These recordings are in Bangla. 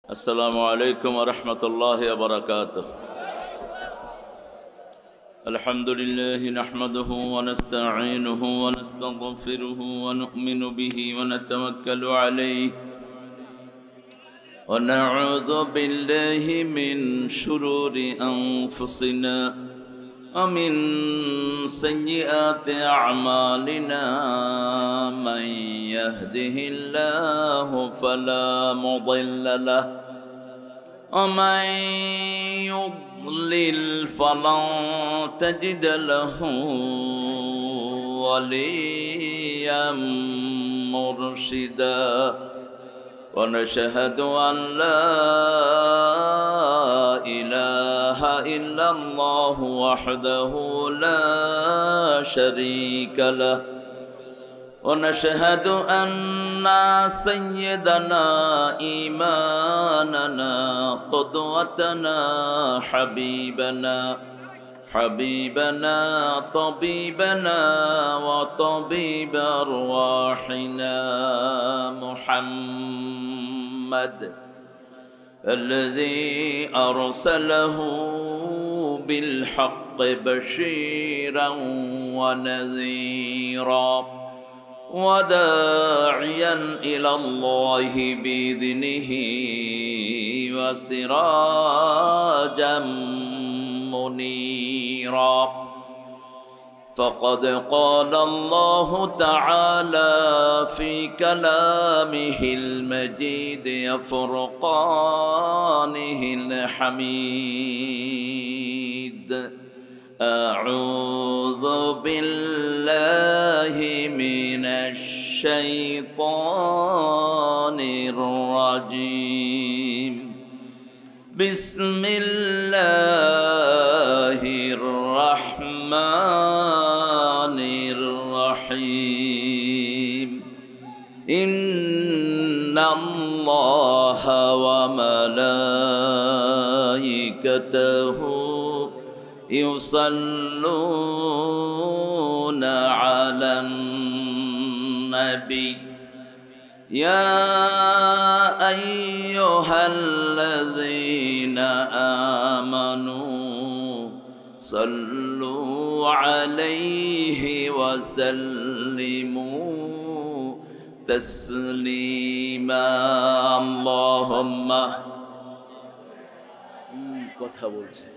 السلام عليكم ورحمة الله وبركاته. الحمد لله نحمده ونستعينه ونستغفره ونؤمن به ونتوكل عليه ونعوذ بالله من شرور أنفسنا ومن سيئات أعمالنا. من يهده الله فلا مضل له ومن يضلل فلن تجد له وليا مرشدا. ونشهد أن لا إله إلا الله وحده لا شريك له. ونشهد أن سيدنا إيماننا قدوتنا حبيبنا طبيبنا وطبيب أرواحنا محمد الذي أرسله بالحق بشيرا ونذيرا وداعيا إلى الله بإذنه وسراجا منيرا. فقد قال الله تعالى في كلامه المجيد وفرقانه الحميد: أعوذ بالله من الشيطان الرجيم. بسم الله الرحمن الرحيم. إن الله وملائكته يصلون على النبي يا أيها الذين آمنوا صلوا عليه وسلموا تسليما. اللهم কথা বলছে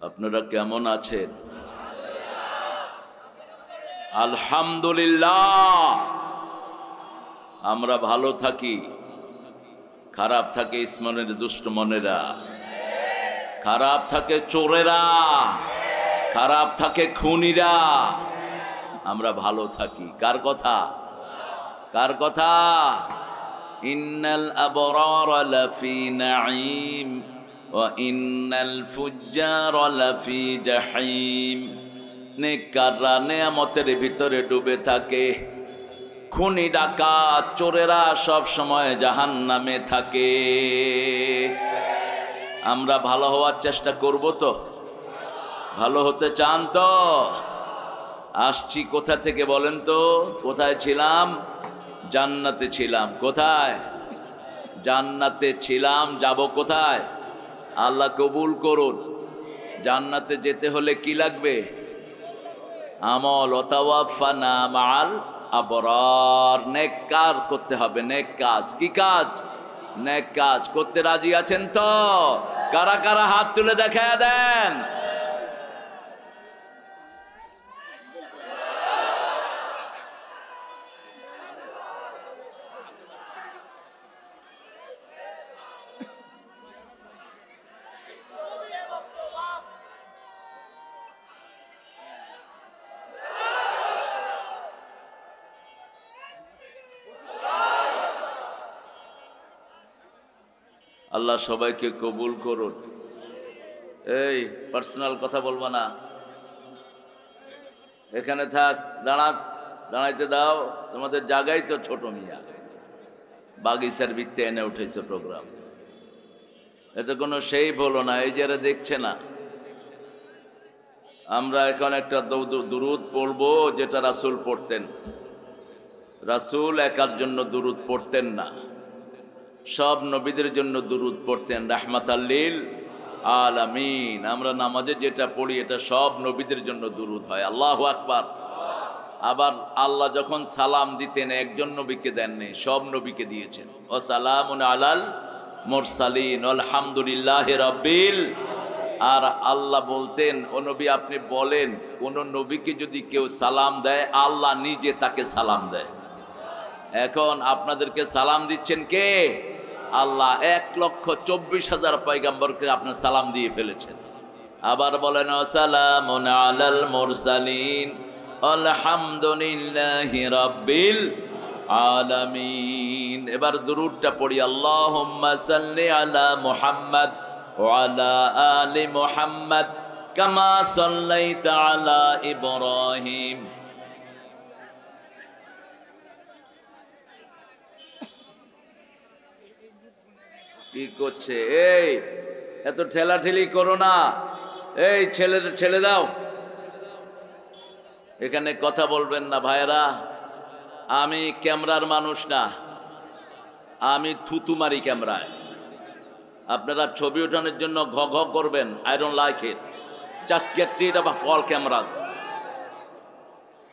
আপনারা কেমন আছেন? আলহামদুলিল্লাহ। আমরা ভালো থাকি, খারাপ থাকে ইসমানের দুষ্ট মনেরা, খারাপ থাকে চোরেরা, খারাপ থাকে খুনিরা। আমরা ভালো থাকি কার কথা? কার কথা? ইন্নাল আবরারা লাফি নাঈম ওয়াইন্নাল ফুজ্জারা লাফি জাহিম। নেককাররা নেয়ামতের ভিতরে ডুবে থাকে, খুনি ডাকাত চোরেরা সব সময় জাহান্নামে থাকে। আমরা ভালো হওয়ার চেষ্টা করব তো? ভালো হতে চান তো? আসছি কোথা থেকে বলেন তো? কোথায় ছিলাম? জান্নাতে ছিলাম। কোথায়? জান্নাতে ছিলাম। যাব কোথায়? আল্লাহ কবুল করুন। জান্নাতে যেতে হলে কি লাগবে? আমল। ওয়াতাওয়াফানা মাআল আবরার। নেক কাজ করতে হবে, নেক কাজ। কি কাজ? নেক কাজ করতে রাজি আছেন তো? কারা কারা হাত তুলে দেখায় দেন। আল্লাহ সবাইকে কবুল করুন। এই পার্সোনাল কথা বলবো না, এখানে থাক। দাঁড়াইতে দাও। তোমাদের জায়গাই তো ছোট মিয়া, বাগিচার ভিত্তি এনে উঠেছে প্রোগ্রাম। এতে কোনো সেই বলো না, এই যারা দেখছে না। আমরা এখন একটা দুরুদ পড়বো যেটা রাসূল পড়তেন। রাসূল একার জন্য দুরুদ পড়তেন না, সব নবীদের জন্য দুরুদ পড়তেন, রাহমাতাল লিল আলামিন। আমরা নামাজে যেটা পড়ি এটা সব নবীদের জন্য দুরুদ হয়। আল্লাহু আকবার। আবার আল্লাহ যখন সালাম দিতেন একজন নবীকে দেননি, সব নবীকে দিয়েছেন। ও সালামুন আলাল মুরসালিন আলহামদুলিল্লাহি রাব্বিল। আর আল্লাহ বলতেন, ও নবী আপনি বলেন, কোন নবীকে যদি কেউ সালাম দেয় আল্লাহ নিজে তাকে সালাম দেয়। এখন আপনাদেরকে সালাম দিচ্ছেন কে? আল্লাহ। 1,24,000 পয়গম্বরকে আপনার সালাম দিয়ে ফেলেছেন। আবার বলেন সালামুন আলাল মুরসালিন আলহামদুলিল্লাহি রাব্বিল আলামিন। এবার দুরূদটা পড়ি, আল্লাহুম্মা সাল্লি আলা মুহাম্মাদ ওয়া আলা আলি মুহাম্মাদ কামা সাল্লাইতা আলা ইব্রাহিম। কি করছে? এই এত ঠেলাঠেলি করো না, এই ছেলে দাও, এখানে কথা বলবেন না ভাইরা। আমি ক্যামেরার মানুষ না, আমি থুতু মারি ক্যামেরায়। আপনারা ছবি ওঠানোর জন্য ঘ ঘ করবেন, I don't like it, just get rid of all cameras.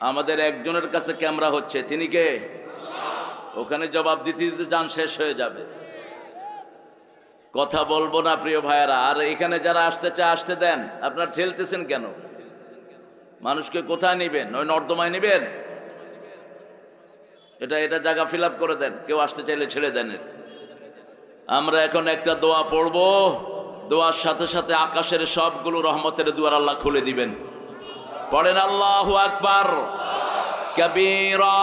আমাদের একজনের কাছে ক্যামেরা হচ্ছে, তিনি কে? ওখানে জবাব দিতে দিতে যান শেষ হয়ে যাবে। কথা বলবো না প্রিয় ভাইয়েরা। আর এখানে যারা আসতে চায় আসতে দেন। আপনারা ঠেলতেছেন কেন? মানুষকে কোথায় নেবেন? ওই নর্দমায় নেবেন? এটা জায়গা ফিল আপ করে দেন, কেউ আসতে চাইলে ছেড়ে দেন। আমরা এখন একটা দোয়া পড়বো, দোয়ার সাথে সাথে আকাশের সবগুলো রহমতের দুয়ার আল্লাহ খুলে দিবেন। পড়েন আল্লাহু আকবার কাবীরা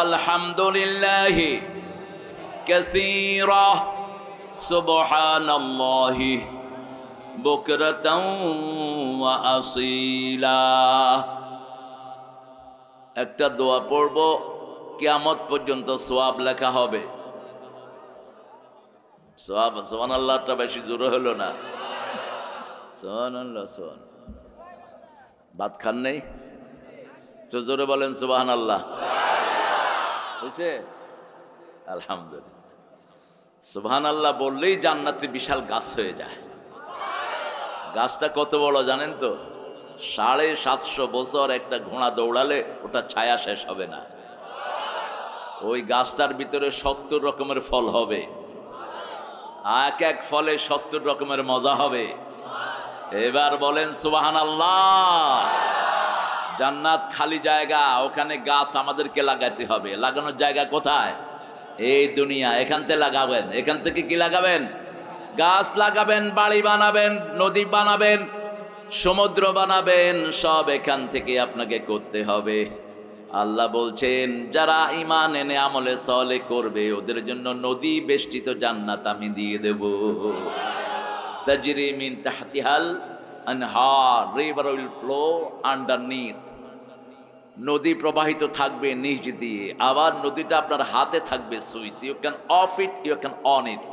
আলহামদুলিল্লাহি কাসীরা সুবহানাল্লাহি বুকরাতাও ওয়া আসীলা। একটা দোয়া পড়ব, কিয়ামত পর্যন্ত সওয়াব লেখা হবে। সওয়াব সুবহানাল্লাহটা বেশি জোরে হলো না। সুবহানাল্লাহ সুবহানাল্লাহ। ভাত খান নেই তো জোরে বলেন সুবহানাল্লাহ। বুঝছে? আলহামদুলিল্লাহ। সুবহানাল্লাহ বললেই জান্নাতে বিশাল গাছ হয়ে যায়। গাছটা কত বড় জানেন তো? 750 বছর একটা ঘোড়া দৌড়ালে ওটা ছায়া শেষ হবে না। ওই গাছটার ভিতরে 70 রকমের ফল হবে, এক এক ফলে 70 রকমের মজা হবে। এবার বলেন সুবহানাল্লাহ। জান্নাত খালি জায়গা, ওখানে গাছ আমাদেরকে লাগাতে হবে। লাগানোর জায়গা কোথায়? এই দুনিয়া। এখান থেকে লাগাবেন। এখান থেকে কি লাগাবেন? গাছ লাগাবেন, বাড়ি বানাবেন, নদী বানাবেন, সমুদ্র বানাবেন, সব এখান থেকে আপনাকে করতে হবে। আল্লাহ বলছেন যারা ঈমান এনে আমলে সালেহ করবে ওদের জন্য নদী বেষ্টিত জান্নাত আমি দিয়ে দেব। তাজরি মিন তাহতিহাল আনহার, রিভার উইল ফ্লো আন্ডারনিথ। নদী প্রবাহিত থাকবে নিচ দিয়ে, আবার নদীটা আপনার হাতে থাকবে switch. You can off it, you can on it.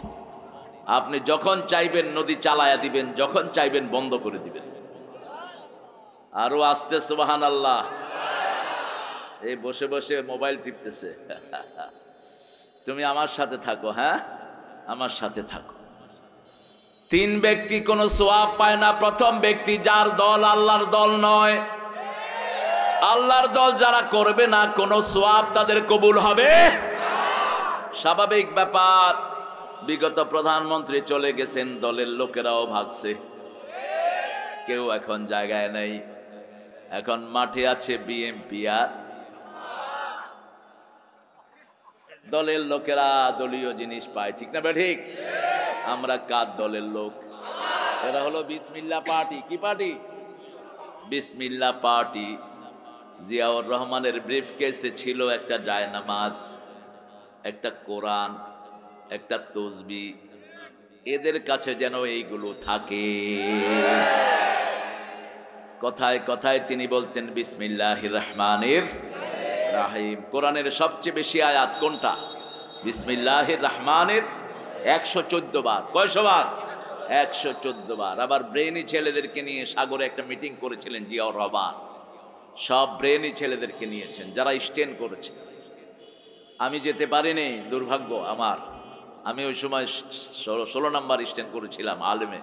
আপনি যখন চাইবেন নদী চালায়া দিবেন, যখন চাইবেন বন্ধ করে দিবেন। আরো আসতে সুবহানাল্লাহ। এই বসে বসে মোবাইল টিপতেছে। তুমি আমার সাথে থাকো, হ্যাঁ আমার সাথে থাকো। 3 ব্যক্তি কোনো সওয়াব পায় না। প্রথম ব্যক্তি যার দল আল্লাহর দল নয়। আল্লাহর দল যারা করবে না, কোনো সওয়াব তাদের কবুল হবে। স্বাভাবিক ব্যাপার। বিগত প্রধানমন্ত্রী চলে গেছেন, দলের লোকেরাও ভাগছে, কেউ এখন জায়গায় নেই। এখন মাঠে আছে বিএনপি আর দলের লোকেরা দলীয় জিনিস পায়, ঠিক না ঠিক? আমরা কার দলের লোক? এরা হলো বিসমিল্লাহ পার্টি। কি পার্টি? বিসমিল্লাহ পার্টি। জিয়াউর রহমানের ব্রিফ কেসে ছিল একটা জায়নামাজ, একটা কোরআন, একটা তসবি। এদের কাছে যেন এইগুলো থাকে। কথায় কথায় তিনি বলতেন বিসমিল্লাহির রহমানির রাহিম। কোরআনের সবচেয়ে বেশি আয়াত কোনটা? বিসমিল্লাহির রহমানির 114 বার। কয়শো বার? 114 বার। আবার ব্রেনি ছেলেদেরকে নিয়ে সাগরে একটা মিটিং করেছিলেন জিয়াউর রহমান। সব ব্রেনি ছেলেদেরকে নিয়েছেন যারা স্ট্যান্ড করেছে। আমি যেতে পারিনি, দুর্ভাগ্য আমার। আমি ওই সময় 16 নম্বর স্ট্যান্ড করেছিলাম আলেমে,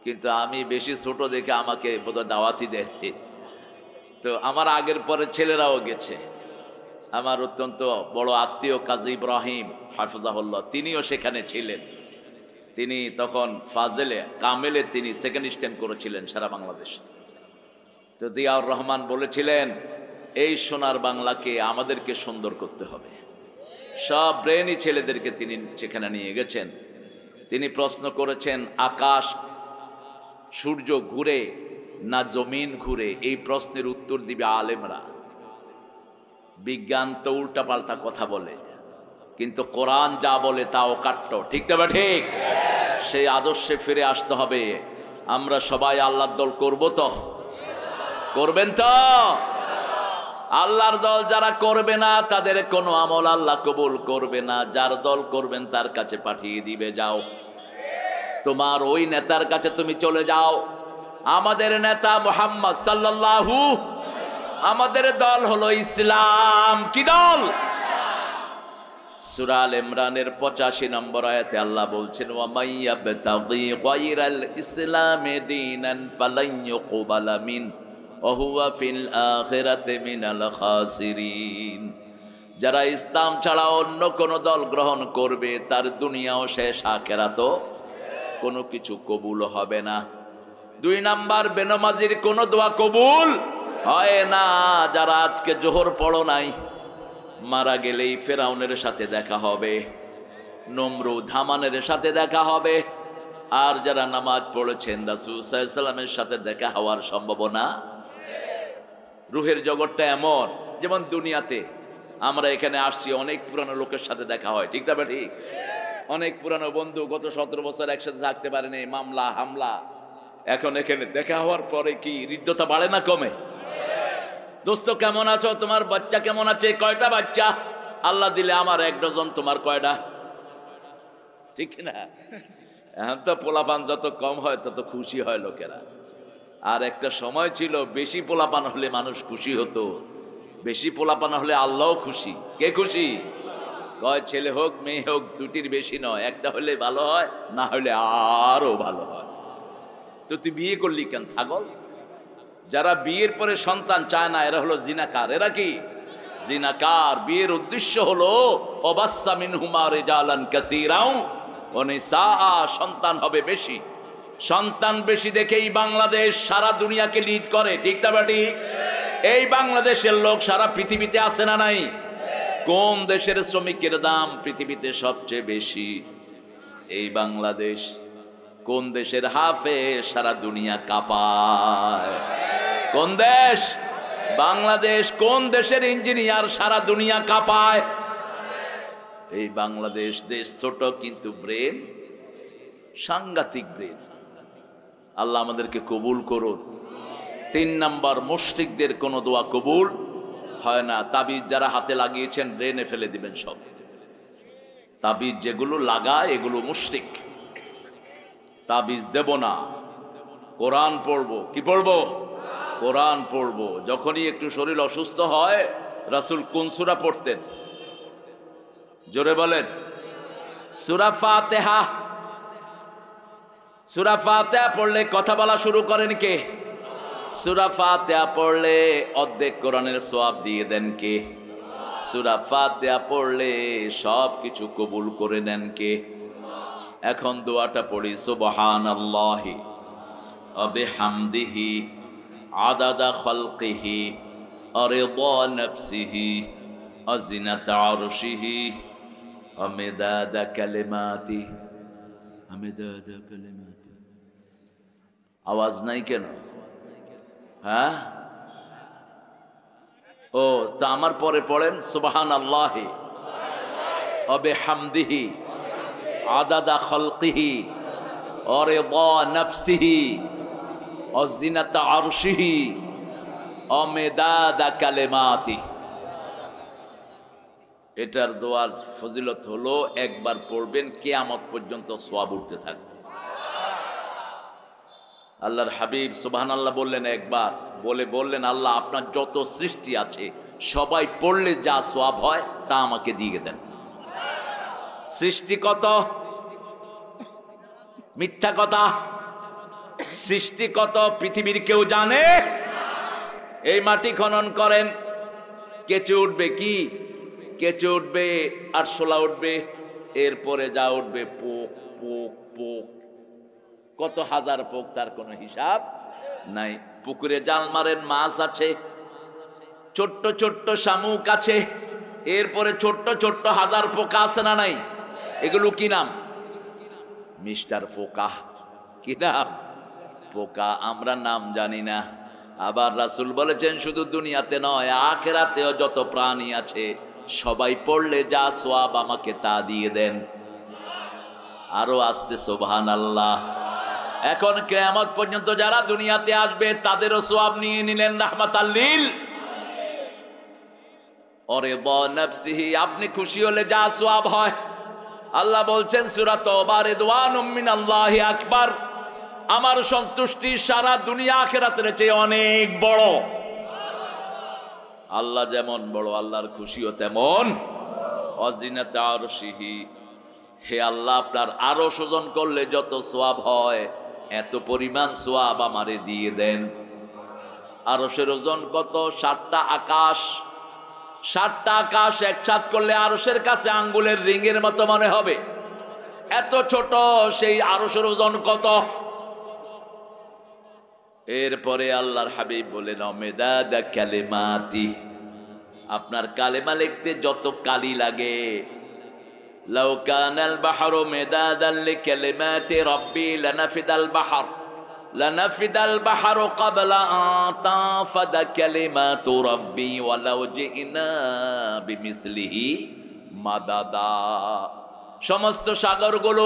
কিন্তু আমি বেশি ছোট দেখে আমাকে বোধহয় দাওয়াতি দেয়। তো আমার আগের পরে ছেলেরাও গেছে। আমার অত্যন্ত বড় আত্মীয় কাজী ইব্রাহিম হাফিজাহুল্লাহ, তিনিও সেখানে ছিলেন। তিনি তখন ফাজেলে কামেলে তিনি সেকেন্ড স্ট্যান্ড করেছিলেন সারা বাংলাদেশ। তো জিয়াউর রহমান বলেছিলেন, এই সোনার বাংলাকে আমাদেরকে সুন্দর করতে হবে। সব ব্রেনি ছেলেদেরকে তিনি সেখানে নিয়ে গেছেন। তিনি প্রশ্ন করেছেন, আকাশ সূর্য ঘুরে না জমিন ঘুরে? এই প্রশ্নের উত্তর দিবে আলেমরা। বিজ্ঞান তো উল্টাপাল্টা কথা বলে, কিন্তু কোরআন যা বলে তা অকাট্য। ঠিক না? ঠিক। সেই আদর্শে ফিরে আসতে হবে। আমরা সবাই আল্লাহর দল করব তো? করবেন তো? আল্লাহর দল যারা করবে না তাদের কোনো আমল আল্লাহ কবুল করবে না। যার দল করবেন তার কাছে পাঠিয়ে দিবে, যাও তোমার ওই নেতার কাছে তুমি চলে যাও। আমাদের নেতা মুহাম্মদ সাল্লাল্লাহু, আমাদের দল হলো ইসলাম। কি দল? সূরা আল ইমরানের 85 নম্বর আয়াতে আল্লাহ বলছেন, ওয়া মাইয়াবতাগি গায়রাল ইসলামি দীনান ফালান ইউকবালা মিন ওয়া হুয়া ফিল আখিরাতি মিনাল খাসিরিন। যারা ইসলাম ছাড়া অন্য কোন দল গ্রহণ করবে তার দুনিয়াও শেষ, আখিরাতও কোনো কিছু কবুল হবে না। 2 নাম্বার, বেনমাজির কোনো দোয়া কবুল হয় না। যারা আজকে জোহর পড়ো নাই, মারা গেলেই ফেরাউনের সাথে দেখা হবে, নমরুদ হামানের সাথে দেখা হবে। আর যারা নামাজ পড়েছেন রাসূল সাল্লাল্লাহু আলাইহি ওয়াসাল্লামের সাথে দেখা হওয়ার সম্ভাবনা। রুহের জগৎটা এমন, যেমন দুনিয়াতে আমরা এখানে আসছি, অনেক পুরানো লোকের সাথে দেখা হয়। ঠিক না? ঠিক। অনেক পুরানো বন্ধু, গত 17 বছর একসাথে থাকতে পারেনি, মামলা হামলা। এখন এখানে দেখা হওয়ার পরে কি হৃদ্যতা বাড়ে না কমে? দোস্ত কেমন আছো? তোমার বাচ্চা কেমন আছে? কয়টা বাচ্চা? আল্লাহ দিলে আমার 1 ডজন, তোমার কয়টা? ঠিক না? এখন তো পোলাপান যত কম হয় তত খুশি হয় লোকেরা। আর একটা সময় ছিল বেশি পোলাপান হলে মানুষ খুশি হতো। বেশি পোলাপান হলে আল্লাহও খুশি। কে খুশি? কয় ছেলে হোক মেয়ে হোক, 2টির বেশি নয়, একটা হলে ভালো হয়, না হলে আরো ভালো হয়। তো তুই বিয়ে করলি কেন ছাগল? যারা বিয়ের পরে সন্তান চায় না এরা হলো জিনাকার। এরা কি? জিনাকার। বিয়ের উদ্দেশ্য হলো ওয়াবাসসা মিনহুমা রিজালান কাসীরাও ওয়া নিসাআ, সন্তান হবে বেশি। সন্তান বেশি দেখেই বাংলাদেশ সারা দুনিয়াকে লিড করে। ঠিক না ঠিক? এই বাংলাদেশের লোক সারা পৃথিবীতে আছে না নাই? কোন দেশের শ্রমিকের দাম পৃথিবীতে সবচেয়ে বেশি? এই বাংলাদেশ। কোন দেশের হাফেজ সারা দুনিয়া কাঁপায়? কোন দেশ? বাংলাদেশ। কোন দেশের ইঞ্জিনিয়ার সারা দুনিয়া কাঁপায়? এই বাংলাদেশ। দেশ ছোট কিন্তু ব্রেন সাংঘাতিক ব্রেন। আল্লাহ আমাদেরকে কবুল করুন। 3 নাম্বার, মুশরিকদের কোনো দোয়া কবুল হয় না। তাবিজ যারা হাতে লাগিয়েছেন ব্রেনে ফেলে দিবেন সব। তাবিজ যেগুলো লাগায় এগুলো মুশরিক। তাবিজ দেব না, কোরআন পড়বো। কি পড়বো? কোরআন পড়বো। যখনই একটু শরীর অসুস্থ হয়, রাসূল কোন সূরা পড়তেন? জোরে বলেন। সূরা ফাতিহা। সূরা ফাতিহা পড়লে কথা বলা শুরু করেন কে? সূরা ফাতিহা পড়লে অর্ধেক কোরআনের সওয়াব দিয়ে দেন কে? সূরা ফাতিহা পড়লে সব কিছু কবুল করে নেন কে? এখন দোয়াটা পড়ি, সুবহানাল্লাহি ওয়া বিহামদিহি আদাদা খালকিহি ওয়া রিদা নাফসিহি ওয়া জিনাতা আরশিহি ওয়া মিদাদা কালিমাতিহি। মিদাদা কালিমাতিহি। আওয়াজ নাই কেন? হ্যাঁ? ও তা আমার পরে পড়েন, সুবহানাল্লাহি ওয়া বিহামদিহি আদাদা খালকিহি ওয়া রিদা নাফসিহি ওয়া জিনাতা আরশিহি ওয়া মিদাদা কালিমাতিহি। এটার দোয়ার ফজিলত হলো একবার পড়বেন কিয়ামত পর্যন্ত সওয়াব উঠতে থাকবে। আল্লাহর হাবিব সুবহানাল্লাহ বললেন, একবার বললেন আল্লাহ আপনার যত সৃষ্টি আছে সবাই পড়লে যা সওয়াব হয় তা আমাকে দিয়ে দেন। সৃষ্টি কত? মিথ্যা কথা। সৃষ্টি কত পৃথিবীর কেউ জানে? এই মাটি খনন করেন, কেঁচে উঠবে কি? কেঁচে উঠবে, আরশোলা উঠবে, এরপরে যা উঠবে পোক পোক পোক, কত হাজার পোক, তার কোনো হিসাব নাই। পুকুরে জাল মারেন, মাছ আছে, ছোট্ট ছোট্ট শামুক আছে, এরপরে ছোট্ট ছোট্ট হাজার পোকা আছে না নাই? এগুলো কি নাম? মিস্টার পোকা। কি নাম? পোকা। আমরা নাম জানি না। আবার রাসূল বলেছেন শুধু দুনিয়াতে নয় আখিরাতেও যত প্রাণী আছে সবাই পড়লে যা সওয়াব আমাকে তা দিয়ে দেন। আরো আসতে সুবহানাল্লাহ। এখন কিয়ামত পর্যন্ত যারা দুনিয়াতে আসবে তাদেরও সওয়াব নিয়ে নিলেন রাহমাতাল লিল ওয়া নাফসিহি। আপনি খুশি হলে যা সওয়াব হয়, আল্লাহ বলছেন সূরা তওবা, রিদওয়ানুম মিনাল্লাহি আকবার, আমার সন্তুষ্টি সারা দুনিয়া আখিরাতের চেয়ে অনেক বড়। আল্লাহ যেমন বড়, আল্লাহর খুশিও তেমন। ওয়াজিনাতা আরশিহি, হে আল্লাহ আপনার আরশ ওজন করলে যত সওয়াব হয় এত পরিমাণ সওয়াব আমারে দিয়ে দেন। আরশের ওজন কত? 7টা আকাশ। 7টা আকাশ একসাথ করলে আরশের কাছে আঙ্গুলের রিংয়ের মতো মনে হবে, এত ছোট সেই আরশের ওজন কত? এরপরে আল্লাহর হাবিব বলেন মেদাদা কালিমাতি, আপনার কালেমা লিখতে যত কালি লাগে। লাউ কানাল বাহরু মিদাদান লিকালিমাতি রাব্বি লানাফিদাল বাহর লানাফিদাল বাহরু ক্বাবলা আন তাফাদা কালিমাতু রাব্বি ওয়ালাউ জিনা বিমিসলিহি মাদাদা। সমস্ত সাগরগুলো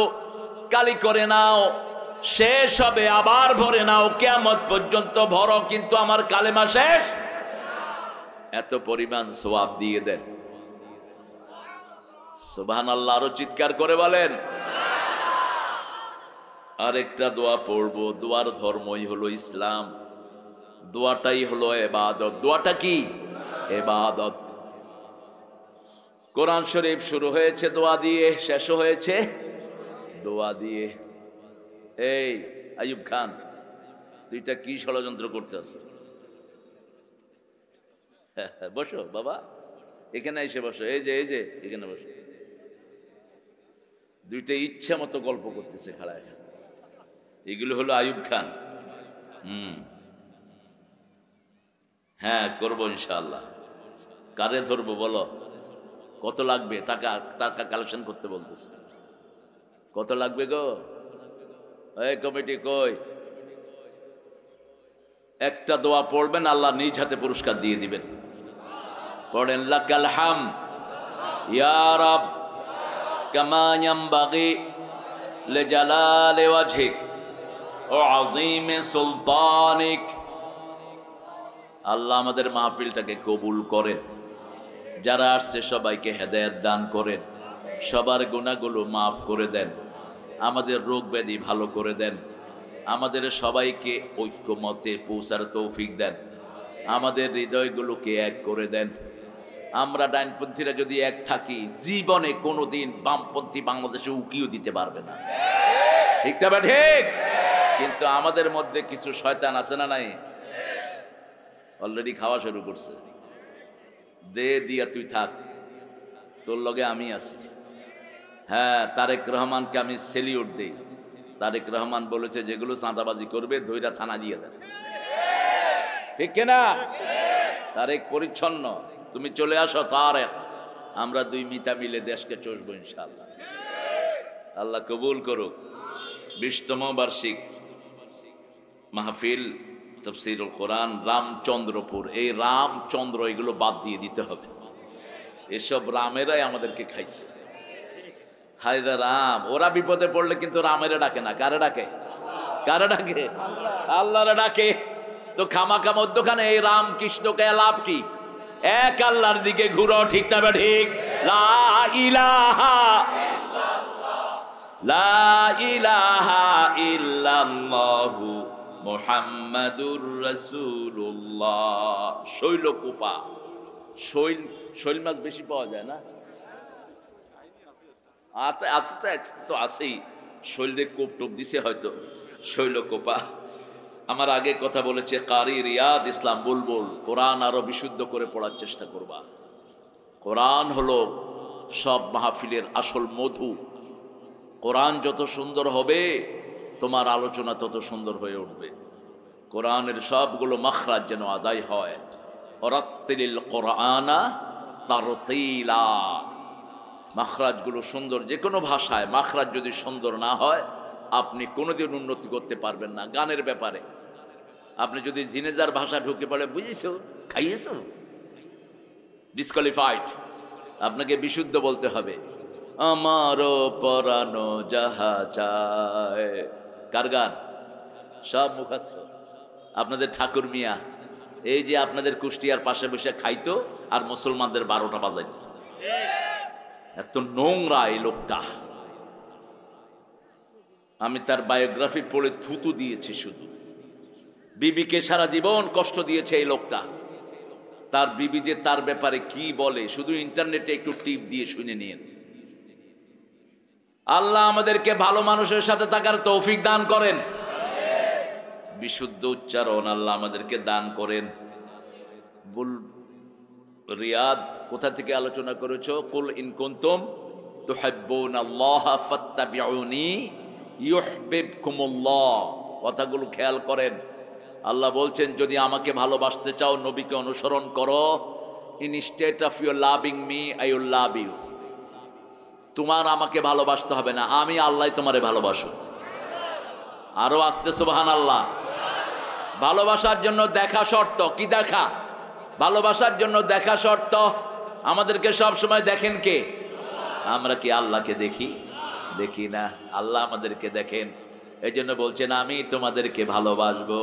কালি করে নাও, শেষ হবে, আবার ভরে নাও, কিয়ামত পর্যন্ত ভরো, কিন্তু আমার কালেমা শেষ। এত পরিমাণ সওয়াব দিয়ে দেন। সুবহানাল্লাহ। আরো চিৎকার করে বলেন। আরেকটা দোয়া পড়বো। দোয়ার ধর্মই হলো ইসলাম, দোয়াটাই হলো ইবাদত। দোয়াটা কি? ইবাদত। কোরআন শরীফ শুরু হয়েছে দোয়া দিয়ে, শেষ হয়েছে দোয়া দিয়ে। এই আইয়ুব খান, তুইটা কি ষড়যন্ত্র করতে আছো? বসো বাবা, এখানে এসে বসো। এই যে এখানে বসো। দুইটা ইচ্ছা মতো গল্প করতেছে খাড়া এখানে। এগুলো হলো আইয়ুব খান। হ্যাঁ করবো ইনশাআল্লাহ। কারে ধরবো বলো? কত লাগবে? টাকা কালেকশন করতে বলতেছে। কত লাগবে গো? এই কমিটি কই? একটা দোয়া পড়বেন, আল্লাহ নিজ হাতে পুরস্কার দিয়ে দিবেন। পড়েন লাকাল হামদ ইয়া রাব কামা ইয়ানবাগি লিজালালি ওয়াজহিক ওয়া আযীমি সুলতানিক। আল্লাহ আমাদের মাহফিলটাকে কবুল করেন, যারা আসছে সবাইকে হেদায়েত দান করেন, সবার গুনাহগুলো মাফ করে দেন, আমাদের রোগ ব্যাধি ভালো করে দেন, আমাদের সবাইকে ঐক্যমতে পৌঁছার তৌফিক দেন, আমাদের হৃদয়গুলোকে এক করে দেন। আমরা ডাইনপন্থীরা যদি এক থাকি, জীবনে কোনোদিন বামপন্থী বাংলাদেশে উকিও দিতে পারবে না। ঠিক না? ঠিক। কিন্তু আমাদের মধ্যে কিছু শয়তান আছে না নাই? অলরেডি খাওয়া শুরু করছে। দে দিয়া তুই থাক, তোর লগে আমি আছি। হ্যাঁ, তারেক রহমানকে আমি সেলিউট দেই। তারেক রহমান বলেছে যেগুলো চাঁদাবাজি করবে ধইরা থানা দিয়ে দেন। ঠিক কিনা? তারেক পরিচ্ছন্ন। তুমি চলে আসো তারেক, আমরা দুই মিতা মিলে দেশকে চষবো ইনশাআল্লাহ। আল্লাহ কবুল করুক। 20তম বার্ষিক মাহফিল তাফসীরুল কোরআন রামচন্দ্রপুর। এই রামচন্দ্র এগুলো বাদ দিয়ে দিতে হবে। এসব রামেরাই আমাদেরকে খাইছে। হায়রা রাম, ওরা বিপদে পড়লে কিন্তু রামেরে ডাকে না। কারে ডাকে? কারে ডাকে? আল্লাহরে ডাকে। তো খামাখা মধ্যখানে এই রাম কৃষ্ণকে লাভ কি? এক আল্লাহর দিকে ঘুরো। ঠিক না? ঠিক। লা ইলাহা লা ইলাহা ইল্লাল্লাহু মুহাম্মাদুর রাসূলুল্লাহ। শৈলকুপা, শৈল মাছ বেশি পাওয়া যায় না? আছে তো আছেই, শৈলের কোপ টোপ দিছে হয়তো, শৈলকুপা। আমার আগে কথা বলেছে কারি রিয়াদ ইসলাম বুলবুল, কোরআন আরো বিশুদ্ধ করে পড়ার চেষ্টা করবা। কোরআন হলো সব মাহফিলের আসল মধু। কোরআন যত সুন্দর হবে তোমার আলোচনা তত সুন্দর হয়ে উঠবে। কোরআনের সবগুলো মাখরাজ যেন আদায় হয়। ওরাত্তিলিল কোরআনা তারতিলা, মাখরাজগুলো সুন্দর। যে কোনো ভাষায় মাখরাজ যদি সুন্দর না হয় আপনি কোনোদিন উন্নতি করতে পারবেন না। গানের ব্যাপারে আপনি যদি জিনেজার ভাষা ঢুকে পড়ে, বুঝেছো, খাইয়েছো, ডিসকোয়ালিফাইড। আপনাকে বিশুদ্ধ বলতে হবে। আমারও পরানো যাহা চায়, কার গান? সব মুখস্থ। আপনাদের ঠাকুর মিয়া এই যে আপনাদের কুষ্টিয়ার পাশে বসে খাইতো আর মুসলমানদের 12টা বাজাইতো। এত নোংরা এই লোকটা। আমি তার বায়োগ্রাফি পড়ে থুতু দিয়েছি শুধু। বিবিকে সারা জীবন কষ্ট দিয়েছে এই লোকটা। তার বিবি যে তার ব্যাপারে কি বলে শুধু ইন্টারনেটে একটু টিপ দিয়ে শুনে নিন। আল্লাহ আমাদেরকে ভালো মানুষের সাথে থাকার তৌফিক দান করেন, বিশুদ্ধ উচ্চারণ আল্লাহ আমাদেরকে দান করেন। রিয়াদ কোথা থেকে আলোচনা করেছো? কুল ইন কুনতুম তুহিব্বুনাল্লাহ ফাত্তাবিউনি ইউহিব্বুকুমুল্লাহ। কথাগুলো খেয়াল করেন। আল্লাহ বলছেন যদি আমাকে ভালোবাসতে চাও নবীকে অনুসরণ করো। Instead of your loving me I will love you. তোমার আমাকে ভালোবাসতে হবে না, আমি আল্লাহ তোমারে ভালোবাসো। আরো আসতে সুবহানাল্লাহ। ভালোবাসার জন্য দেখা শর্ত। কি দেখা? ভালোবাসার জন্য দেখা শর্ত। আমাদেরকে সব সময় দেখেন কে? আমরা কি আল্লাহকে দেখি? দেখি না। আল্লাহ আমাদেরকে দেখেন। এই জন্য বলছেন আমি তোমাদেরকে ভালোবাসবো।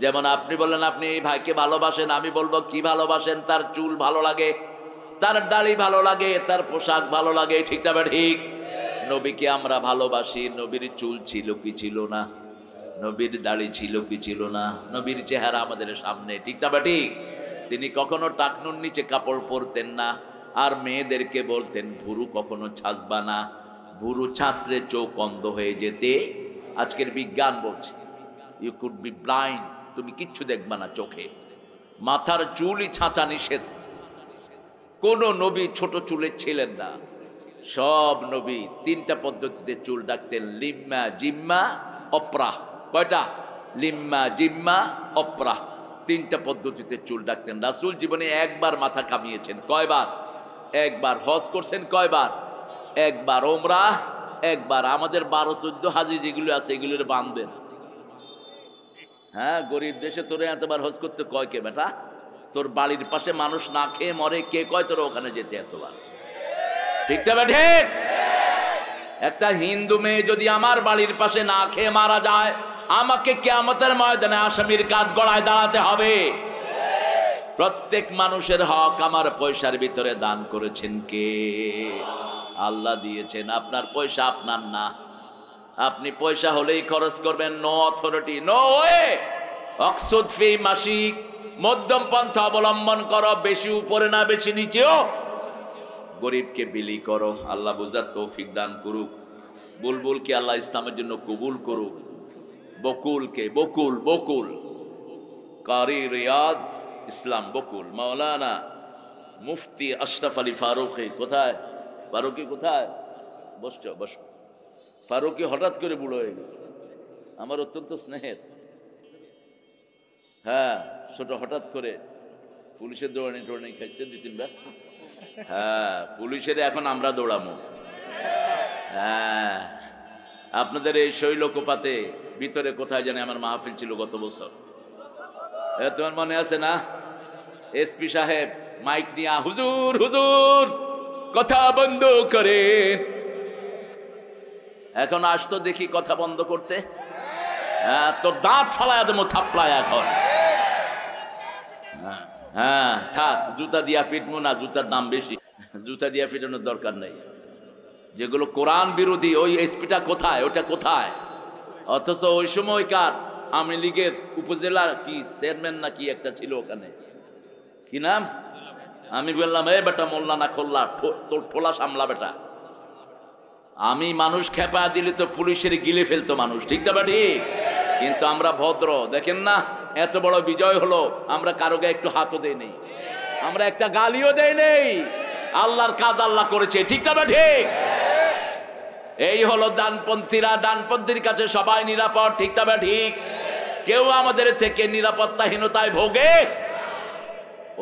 যেমন আপনি বললেন আপনি এই ভাইকে ভালোবাসেন, আমি বলবো কি ভালোবাসেন? তার চুল ভালো লাগে, তার দাড়ি ভালো লাগে, তার পোশাক ভালো লাগে, ঠিক না ঠিক? নবীকে আমরা ভালোবাসি। নবীর চুল ছিল কি ছিল না? নবীর দাড়ি ছিল কি ছিল না? নবীর চেহারা আমাদের সামনে, ঠিক না ঠিক? তিনি কখনো টাকনুর নিচে কাপড় পরতেন না। আর মেয়েদেরকে বলতেন ভুরু কখনো ছাঁচবা না, ভুরু ছাঁচলে চোখ অন্ধ হয়ে যেতে। আজকের বিজ্ঞান বলছে ইউ কুড বি ব্লাইন্ড, তুমি কিচ্ছু দেখবা না চোখে। মাথার চুলই ছাঁচা নিষেধ। কোন নবী ছোট চুলের ছিলেন না। সব নবী 3টা পদ্ধতিতে চুল ডাকতেন। লিম্মা, জিম্মা, অপরাহ। কয়টা? লিম্মা, জিম্মা, অপরাহ। 3টা পদ্ধতিতে চুল ডাকতেন। রাসূল জীবনে একবার মাথা কামিয়েছেন। কয়বার? একবার। হজ করছেন কয়বার? একবার। ওমরাহ একবার। আমাদের 12-14 হাজি যেগুলো আছে এগুলোর বাঁধবেন। হ্যাঁ, গরিব দেশে তোরে এতবার হজ করতে কয় কে বেটা? তোর বাড়ির পাশে মানুষ না খেয়ে মরে, কে কয় তোর ওখানে যেতে এতবার? ঠিক না ঠিক? একটা হিন্দু মেয়ে যদি আমার বাড়ির পাশে না খেয়ে মারা যায়, আমাকে কিয়ামতের ময়দানে আসামির কাঠ গড়ায় দাঁড়াতে হবে। প্রত্যেক মানুষের হক আমার পয়সার ভিতরে দান করেছেন কে? আল্লাহ দিয়েছেন। আপনার পয়সা আপনার না। আপনি পয়সা হলেই খরচ করবেন। No authority, no way. অকসুদ ফি মাসিক, মধ্যম পন্থা অবলম্বন করো। বেশি উপরে না, বেশি নিচেও। গরিবকে বিলি করো। আল্লাহ বুঝার তৌফিক দান করুক। বুলবুলকে আল্লাহ ইসলামের জন্য কবুল করুক। বকুলকে, বকুল, বকুল কারি রিয়াদ ইসলাম বকুল, মাওলানা মুফতি আশরাফ আলী ফারুকী। কোথায় ফারুকী? কোথায়? বসছো, বসো। ফারুকী হঠাৎ করে বুড়ো হয়ে গেছে। আমার অত্যন্ত স্নেহের। হ্যাঁ, ছোট হঠাৎ করে পুলিশের দৌড়ানি টোড়ানি খাইছে 2-3 বার। হ্যাঁ, পুলিশের এখন আমরা দৌড়ামো। হ্যাঁ, আপনাদের এই শৈলকুপাতে ভিতরে কোথায় জানে আমার মাহফিল ছিল গত বছর। তোমার মনে আছে না? এসপি সাহেব মাইক নিয়ে হুজুর হুজুর কথা বন্ধ করে। এখন আসতো দেখি কথা বন্ধ করতে। হ্যাঁ, তোর দাঁত ফালায় দেবো থাপলায় এখন। হ্যাঁ, থাক, জুতা দিয়া পিটমু না, জুতার দাম বেশি। জুতা দিয়ে ফিটানোর দরকার নেই। যেগুলো কোরআন বিরোধী, ওই এসপিটা কোথায়, ওটা কোথায়? অথচ ওই সময়কার আওয়ামী লীগের উপজেলা কি চেয়ারম্যান না কি একটা ছিল, ওখানে কি নাম, আমি বললাম এ বেটা মোল্লা না খোল্লা, তোর ঠোলা সামলা বেটা। আমি মানুষ খেপা দিলে তো পুলিশের গিলে ফেলতো মানুষ, ঠিক না ঠিক? কিন্তু আমরা ভদ্র, দেখেন না এত বড় বিজয় হলো, আমরা কারোকে একটু হাতও দেই নেই, আমরা একটা গালিও দেই নেই। আল্লাহর কাজ আল্লাহ করেছে, ঠিক না ঠিক? এই হলো ডানপন্থীরা, ডানপন্থীর কাছে সবাই নিরাপদ, ঠিক না ঠিক? কেউ আমাদের থেকে নিরাপত্তাহীনতায় ভোগে?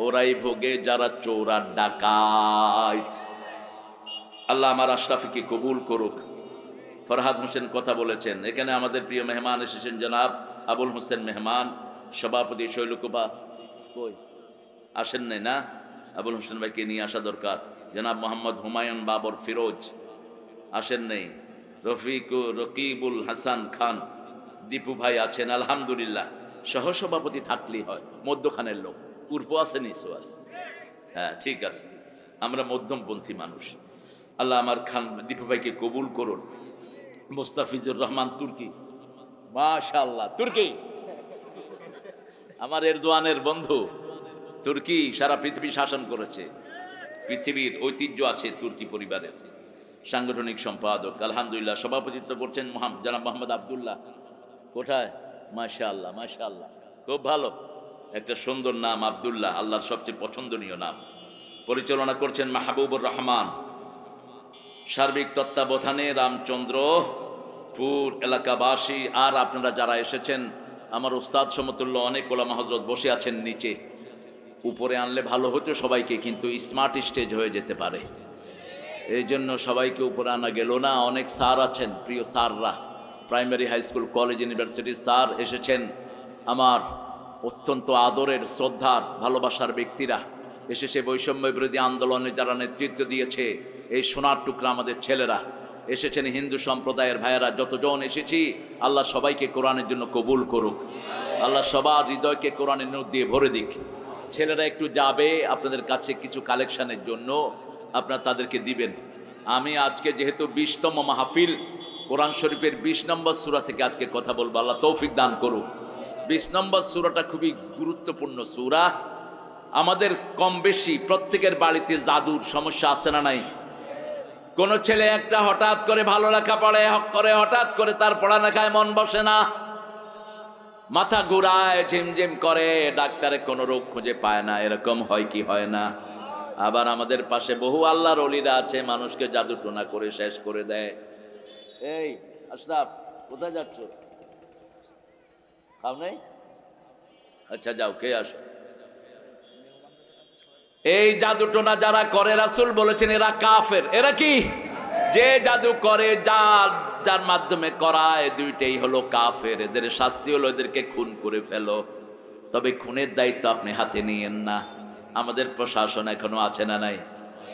ওরাই ভোগে যারা চোর আর ডাকাত। আল্লাহ আমার আশরাফিকে কবুল করুক। ফরহাদ হোসেন কথা বলেছেন। এখানে আমাদের প্রিয় মেহমান এসেছেন জনাব আবুল হোসেন মেহমান, সভাপতি শৈলকুপা। কই আসেন নাই না? আবুল হোসেন ভাইকে নিয়ে আসা দরকার। জনাব মোহাম্মদ হুমায়ুন বাবর ফিরোজ আসেন নাই। রকিবুল হাসান খান দীপু ভাই আছেন আলহামদুলিল্লাহ। সহসভাপতি থাকলেই হয়, মধ্যখানের লোক। পূর্ব আছে, নিচু আছে, হ্যাঁ ঠিক আছে, আমরা মধ্যমপন্থী মানুষ। আল্লাহ আমার খান দীপু ভাইকে কবুল করুন। মুস্তাফিজুর রহমান তুর্কি, মাশাআল্লাহ, তুর্কি আমার এরদোয়ানের বন্ধু। তুর্কি সারা পৃথিবী শাসন করেছে, পৃথিবীর ঐতিহ্য আছে তুর্কি পরিবারের। সাংগঠনিক সম্পাদক আলহামদুলিল্লাহ। সভাপতিত্ব করছেন জনাব মোহাম্মদ আবদুল্লাহ। কোথায়? মাশাআল্লাহ মাশাআল্লাহ, খুব ভালো, একটা সুন্দর নাম আবদুল্লাহ, আল্লাহর সবচেয়ে পছন্দনীয় নাম। পরিচালনা করছেন মাহবুবুর রহমান। সার্বিক তত্ত্বাবধানে রামচন্দ্রপুর এলাকাবাসী আর আপনারা যারা এসেছেন, আমার উস্তাদ সমতুল্য অনেক ওলামা হযরত বসে আছেন নিচে। উপরে আনলে ভালো হতো সবাইকে, কিন্তু স্মার্ট স্টেজ হয়ে যেতে পারে, এই জন্য সবাইকে উপরে আনা গেল না। অনেক স্যার আছেন, প্রিয় স্যাররা, প্রাইমারি হাই স্কুল কলেজ ইউনিভার্সিটির স্যার এসেছেন, আমার অত্যন্ত আদরের শ্রদ্ধার ভালোবাসার ব্যক্তিরা এসেছে। বৈষম্য বিরোধী আন্দোলনে যারা নেতৃত্ব দিয়েছে, এই সোনার টুকরা আমাদের ছেলেরা এসেছেন, হিন্দু সম্প্রদায়ের ভাইয়েরা যতজন এসেছি, আল্লাহ সবাইকে কোরআনের জন্য কবুল করুক। আল্লাহ সবার হৃদয়কে কোরআনের নূর দিয়ে ভরে দিক। ছেলেরা একটু যাবে আপনাদের কাছে কিছু কালেকশনের জন্য, আপনারা তাদেরকে দিবেন। আমি আজকে যেহেতু 20তম মাহফিল, কোরআন শরীফের 20 নম্বর সূরা থেকে আজকে কথা বলবো, আল্লাহ তৌফিক দান করুক। 20 নম্বর সূরাটা খুবই গুরুত্বপূর্ণ সূরা। আমাদের কম বেশি প্রত্যেকের বাড়িতে জাদুর সমস্যা আছে না নাই? কোন ছেলে একটা হঠাৎ করে ভালো লেখা পড়ে করে, হঠাৎ করে তার পড়ালেখায় মন বসে না, মাথা ঘুরায়, ঝিমঝিম করে, ডাক্তারে কোনো রোগ খুঁজে পায় না, এরকম হয় কি হয় না? আবার আমাদের পাশে বহু আল্লাহর ওলিরা আছে, মানুষকে জাদু টোনা করে শেষ করে দেয়। এই আশরাফ, কোথায় যাচ্ছ? খাও নাই? আচ্ছা যাও, কে আসো। এই জাদু টোনা যারা করে, রাসূল বলেছেন এরা কাফের। এরা কি? যে জাদু করে, যার মাধ্যমে করায়, দুইটাই হলো কাফের। এদের শাস্তি হলো এদেরকে খুন করে ফেলো। তবে খুনের দায়িত্ব আপনি হাতে নিয়েন না। আমাদের প্রশাসন এখনো আছে না নাই?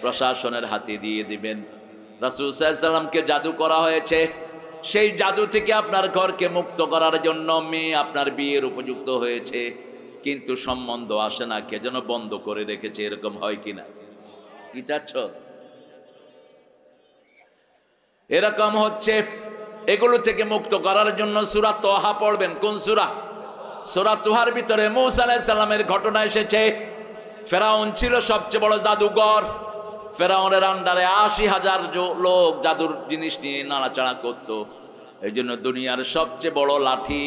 প্রশাসনের হাতে দিয়ে দিবেন। রাসূল সাল্লাল্লাহু আলাইহি ওয়াসাল্লামকে জাদু করা হয়েছে, সেই জাদু থেকে আপনার ঘরকে মুক্ত করার জন্য মেয়ে আপনার বিয়ের উপযুক্ত হয়েছে, কিন্তু সম্বন্ধ আসে না, কে যেন বন্ধ করে রেখেছে, এরকম হয় কিনা? কি চাচ্ছ? এরকম হচ্ছে। এগুলো থেকে মুক্ত করার জন্য সূরা তোহা পড়বেন। কোন সূরা? সূরা তোহার ভিতরে মূসা আলাইহিস সালামের ঘটনা এসেছে। ফেরাউন ছিল সবচেয়ে বড় জাদুঘর। ফেরাউনের আন্ডারে ৮০,০০০ লোক জাদুর জিনিস নিয়ে নাড়াচাড়া করত। এই জন্য দুনিয়ার সবচেয়ে বড় লাঠি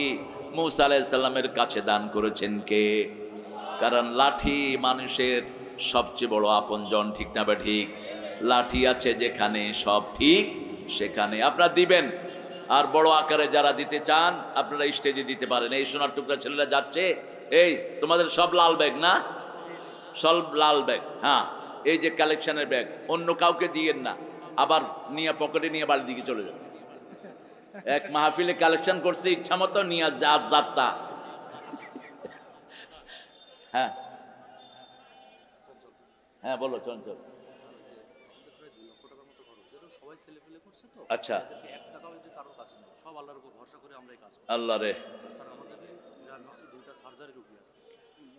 মূসা আলাইহিস সালামের কাছে দান করেছেন কে? কারণ লাঠি মানুষের সবচেয়ে বড় আপনজন, ঠিক না ঠিক? লাঠি আছে যেখানে, সব ঠিক সেখানে। আপনারা দিবেন। আর বড় আকারে যারা দিতে চান, আপনারা স্টেজে দিতে পারেন। এই সোনার টুকরা ছেলেরা যাচ্ছে, এই তোমাদের সব লাল ব্যাগ না? সব লাল ব্যাগ, হ্যাঁ, এই যে কালেকশনের ব্যাগ, অন্য কাউকে দিয়েন না, আবার নিয়ে পকেটে নিয়ে বাড়ির দিকে চলে যান। এক মাহফিলে কালেকশন করছে, ইচ্ছা মতো নিয়ে যাত্রা। হ্যাঁ হ্যাঁ বলো চঞ্চল। আচ্ছা, আল্লাহ রে,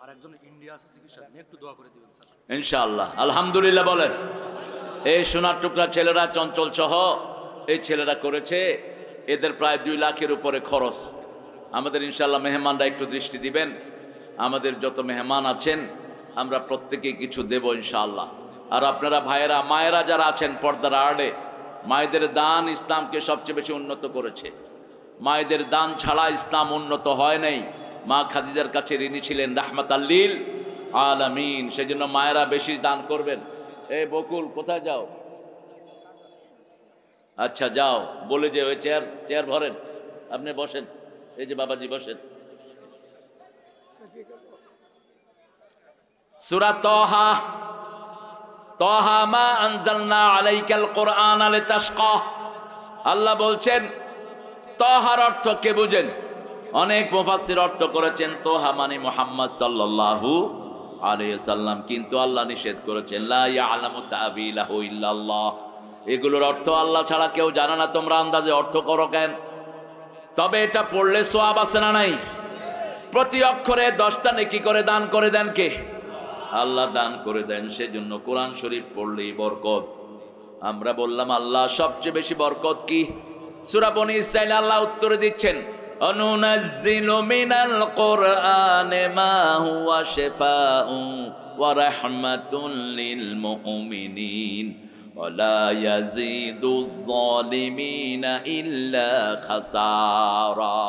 আর একজন ইন্ডিয়া আছে চিকিৎসা নিয়ে, একটু দোয়া করে দিবেন স্যার। ইনশাআল্লাহ। আলহামদুলিল্লাহ বলেন। এই সোনার টুকরা ছেলেরা, চঞ্চল সহ এই ছেলেরা করেছে, এদের প্রায় 2 লাখের উপরে খরচ। আমাদের ইনশাআল্লাহ মেহমানরা একটু দৃষ্টি দিবেন, আমাদের যত মেহমান আছেন আমরা প্রত্যেকে কিছু দেব ইনশাআল্লাহ। আর আপনারা ভাইয়েরা মায়েরা যারা আছেন পর্দার আড়ে, মায়েদের দান ইসলামকে সবচেয়ে বেশি উন্নত করেছে। মায়েদের দান ছাড়া ইসলাম উন্নত হয় নাই। মা খাদিজার কাছে ঋণী ছিলেন রাহমাতাল লিল আলামিন, সেজন্য মায়েরা বেশি দান করবেন। এই বকুল কোথায় যাও? আচ্ছা যাও, বলে যে ওই চেয়ার ভরেন, আপনি বসেন। এই যে বাবাজি বসেন। সূরা তাহা, তাহা মা আনজালনা আলাইকাল কুরআন লিতাশকা। আল্লাহ বলছেন তাহার অর্থ কে বুঝেন? অনেক মুফাসসির অর্থ করেছেন তাহা মানে মুহাম্মদ সাল্লাল্লাহু আলাইহি সাল্লাম, কিন্তু আল্লাহ নিষেধ করেছেন লা ইয়ালামু তা'বিলাহু ইল্লাল্লাহ। এগুলোর অর্থ আল্লাহ ছাড়া কেউ জানে না, তোমরা আন্দাজে অর্থ করো কেন? তবে এটা পড়লে সওয়াব আছে না নাই? প্রতি অক্ষরে 10টা নেকি করে দান করে দেন কে? আল্লাহ দান করে দেন। সেজন্য কোরআন শরীফ পড়লেই বরকত। আমরা বললাম আল্লাহ সবচেয়ে বেশি বরকত কি? সূরা বনী ইসরাঈল আল্লাহ উত্তর দিচ্ছেন অনুনাজ্জিলু মিনাল কুরআনি মা হুয়া শিফাউ ওয়া রাহমাতুল লিল মুমিনিন ওয়া লা ইয়াজিদুয যালিমিনা ইল্লা খাসারা।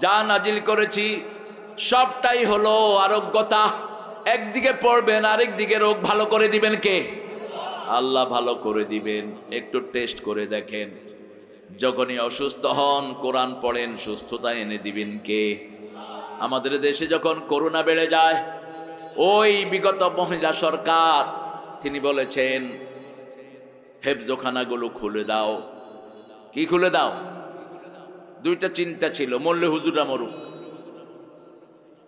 যা নাজিল করেছি সবটাই হলো আরোগ্যতা। একদিকে পড়বেন, আরেক দিকে রোগ ভালো করে দিবেন কে? আল্লাহ ভালো করে দিবেন। একটু টেস্ট করে দেখেন, যখনই অসুস্থ হন কোরআন পড়েন, সুস্থতা এনে দিবেন কে? আমাদের দেশে যখন করোনা বেড়ে যায়, ওই বিগত মহিলা সরকার তিনি বলেছেন হেফজখানাগুলো খুলে দাও। কি খুলে দাও? 2টা চিন্তা ছিল, মরলে হুজুররা মরুক,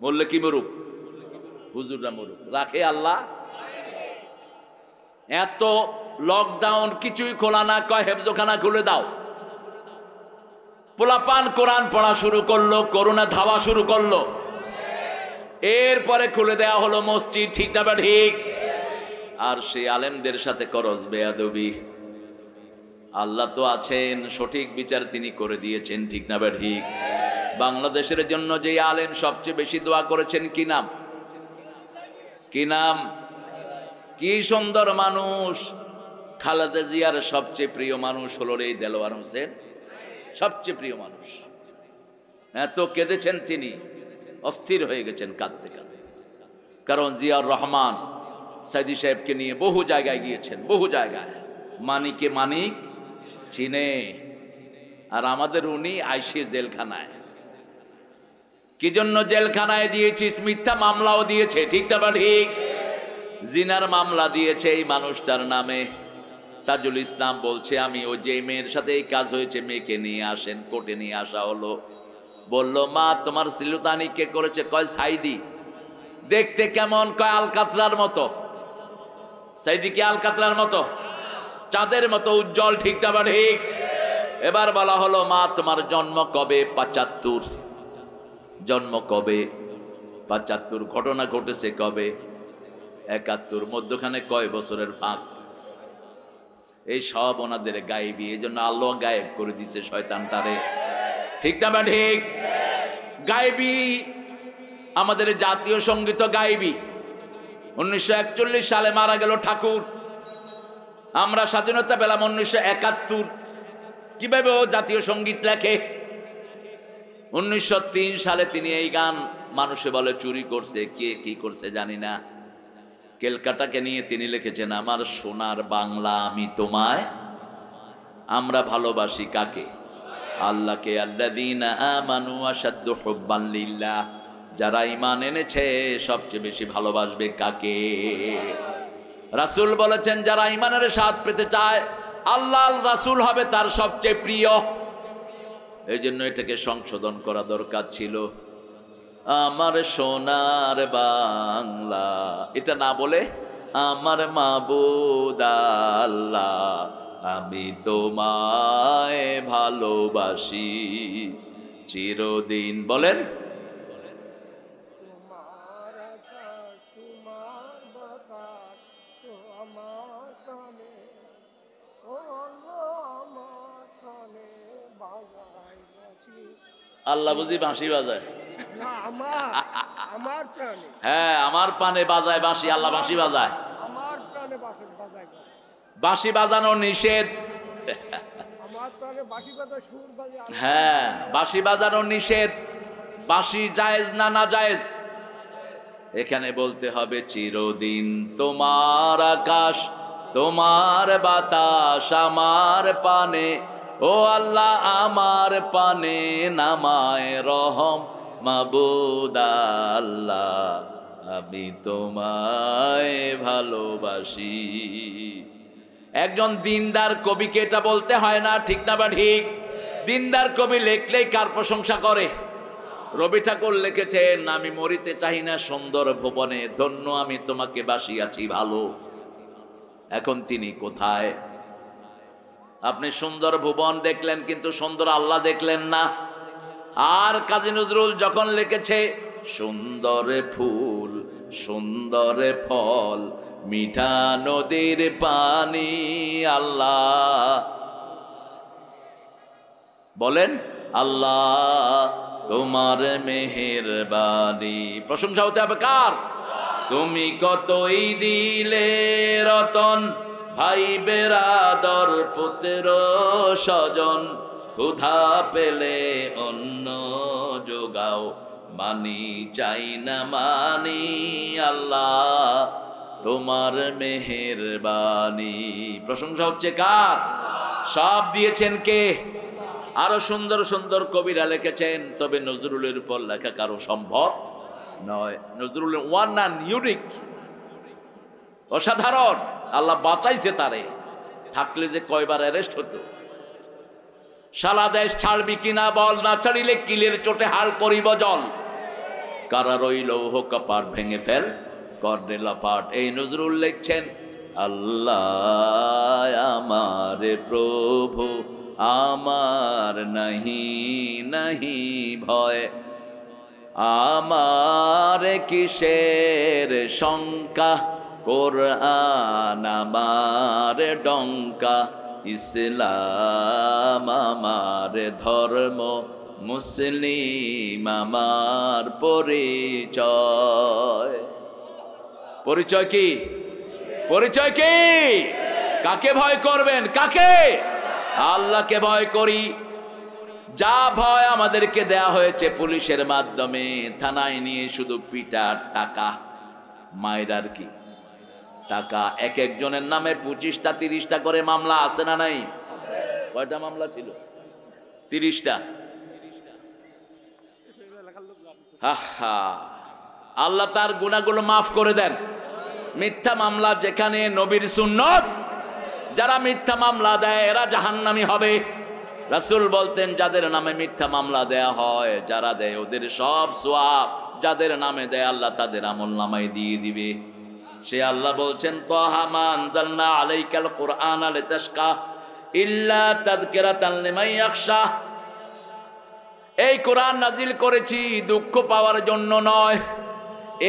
মরলে কি মরুক? হুজুররা মরুক। রাখে আল্লাহ? এত লকডাউন কিছুই খোলা না, কয় হেফজখানা খুলে দাও। পোলাপান কোরআন পড়া শুরু করলো, করোনা ধাওয়া শুরু করলো, এরপরে খুলে দেয়া হলো মসজিদ। ঠিক না বা ঠিক? আর সেই আলেমদের সাথে করজ বেয়াদবি। আল্লাহ তো আছেন, সঠিক বিচার তিনি করে দিয়েছেন। ঠিক না বা ঠিক? বাংলাদেশের জন্য যে আলেম সবচেয়ে বেশি দোয়া করেছেন কি নাম? কি নাম? কি সুন্দর মানুষ! খালেদা জিয়ার সবচেয়ে প্রিয় মানুষ হলো এই দেলোয়ার হোসেন, সবচেয়ে প্রিয় মানুষ। এত কেঁদেছেন তিনি, অস্থির হয়ে গেছেন কাঁদতে কাঁদতে। কারণ জিয়াউর রহমান সাইদি সাহেবকে নিয়ে বহু জায়গায় গিয়েছেন, বহু জায়গায়। মানিকে মানিক চিনে, আর আমাদের উনি আইসি জেলখানায়। কি জন্য জেলখানায় দিয়েছিস? মিথ্যা মামলাও দিয়েছে। ঠিক না বা ঠিক? জিনার মামলা দিয়েছে এই মানুষটার নামে। তাজুল ইসলাম বলছে আমি ওই যে মেয়ের সাথে এই কাজ হয়েছে, মেয়েকে নিয়ে আসেন। কোর্টে নিয়ে আসা হলো, বলল মা তোমার সিলুতানি কে করেছে? কয় সাইদি। দেখতে কেমন? কয় আলকাতরার মতো। সাইদি কি আলকাতরার মতো? চাঁদের মতো উজ্জ্বল। ঠিক না বা ঠিক? এবার বলা হলো মা তোমার জন্ম কবে? 75। জন্ম কবে? 75। ঘটনা ঘটেছে কবে? 71। মধ্যখানে কয় বছরের ফাঁক? এই সব ওনাদের গায়েবী। এই জন্য আল্লাহ গায়েব করে দিচ্ছে শয়তানটারে। ঠিক না বা ঠিক? গায়েবী। আমাদের জাতীয় সঙ্গীত গায়েবী। 1941 সালে মারা গেল ঠাকুর। আমরা স্বাধীনতা পেলাম 1971। কিভাবে ও জাতীয় সঙ্গীত লেখে? 1903 সালে তিনি এই গান, মানুষে বলে চুরি করছে, কে কি করছে জানি না, ক্যালকাটাকে নিয়ে তিনি লিখেছেন আমার সোনার বাংলা আমি তোমায়। আমরা ভালোবাসি কাকে? আল্লাহকে। আল্লাযীনা আমানু আশাদ্দু হুব্বান লিল্লাহ। যারা ঈমান এনেছে সবচেয়ে বেশি ভালোবাসবে কাকে? রাসূল বলেছেন যারা ঈমানের স্বাদ পেতে চায় আল্লাহ রাসূল হবে তার সবচেয়ে প্রিয়। এই জন্য এটাকে সংশোধন করা দরকার ছিল। আমার সোনার বাংলা, এটা না বলে আমার মাবুদ আল্লাহ আমি তোমায় ভালোবাসি চিরদিন। বলেন আল্লাহ বুঝি বাঁশি বাজায়? না, আমার প্রাণে, হ্যাঁ, আমার পানে বাজায় বাঁশি, আল্লাহ বাঁশি বাজায়। আমার প্রাণে বাজায় না। বাঁশি বাজানো নিষেধ। আমার প্রাণে বাঁশি বাজায়, সুর বাজে। হ্যাঁ, বাঁশি বাজানো নিষেধ। বাঁশি জায়েজ না না জায়েজ? এখানে বলতে হবে চিরদিন তোমার আকাশ, তোমার বাতাস আমার পানে, ও আল্লাহ আমার পানে নামায় রহম মাবুদ আল্লাহ, আমি তোমায় ভালোবাসি। একজন দিনদার কবিকে এটা বলতে হয় না, ঠিক না বা ঠিক? দিনদার কবি লেখলেই কার প্রশংসা করে? রবি ঠাকুর লিখেছেন, আমি মরিতে চাই না সুন্দর ভুবনে, ধন্য আমি তোমাকে বাসিয়াছি ভালো। এখন তিনি কোথায়? আপনি সুন্দর ভুবন দেখলেন কিন্তু সুন্দর আল্লাহ দেখলেন না। আর কাজী নজরুল যখন লিখেছে, সুন্দর ফুল সুন্দর ফল মিঠা নদীর পানি, আল্লাহ বলেন আল্লাহ তোমার মেহেরবানি। প্রশংসা হতে হবে কার? তুমি কতই দিলে রতন, ভাই বেরাদর পুত্র স্বজন, ক্ষুধা পেলে অন্ন যোগাও, মানি চাই না মানি, আল্লাহ তোমার মেহেরবানি। প্রশংসা হচ্ছে কার? সব দিয়েছেন কে? আরো সুন্দর সুন্দর কবিরা লিখেছেন, তবে নজরুলের উপর লেখা কারো সম্ভব নয়। নজরুলের ওয়ান অ্যান্ড ইউনিক, অসাধারণ। আল্লাহ বাঁচাইছে তারে, থাকলে যে কয়বার অ্যারেস্ট হতো। সালা দেশ ছাড়বি কিনা বল, না ছাড়িলে কিলের চোটে হাল করিব জল, কারা রইল কপাট ভেঙে ফেল করলে লাপাট। এই নজরুল লিখছেন, আল্লাহ আমার প্রভু আমার নাহি নাহি ভয়, আমার কিসের শঙ্কা, কোরআন আমার ডঙ্কা, ইসলাম আমার ধর্ম, মুসলিম আমার পরিচয়। পরিচয় কি? পরিচয় কি? কাকে ভয় করবেন? কাকে? আল্লাহকে ভয় করি। যা ভয় আমাদেরকে দেয়া হয়েছে পুলিশের মাধ্যমে, থানায় নিয়ে শুধু পিটার, টাকা, মায়ের কি টাকা। এক একজনের নামে 25টা 30টা করে মামলা আছে না নাই? কয়টা মামলা ছিল? 30টা। আল্লাহ তার গুনাহগুলো মাফ করে দেন। মিথ্যা মামলা যেখানে নবীর সুন্নত, যারা মিথ্যা মামলা দেয় এরা জাহান্নামী হবে। রাসূল বলতেন, যাদের নামে মিথ্যা মামলা দেয়া হয়, যারা দেয় ওদের সব সওয়াব যাদের নামে দেয় আল্লাহ তাদের আমলনামায় দিয়ে দিবে। সে আল্লাহ বলছেন, তাহা মা আনজালনা আলাইকাল কুরআনা লিতাশকা ইল্লা তাযকিরাতান লিমান ইয়াখশা। এই কোরআন নাজিল করেছি দুঃখ পাওয়ার জন্য নয়,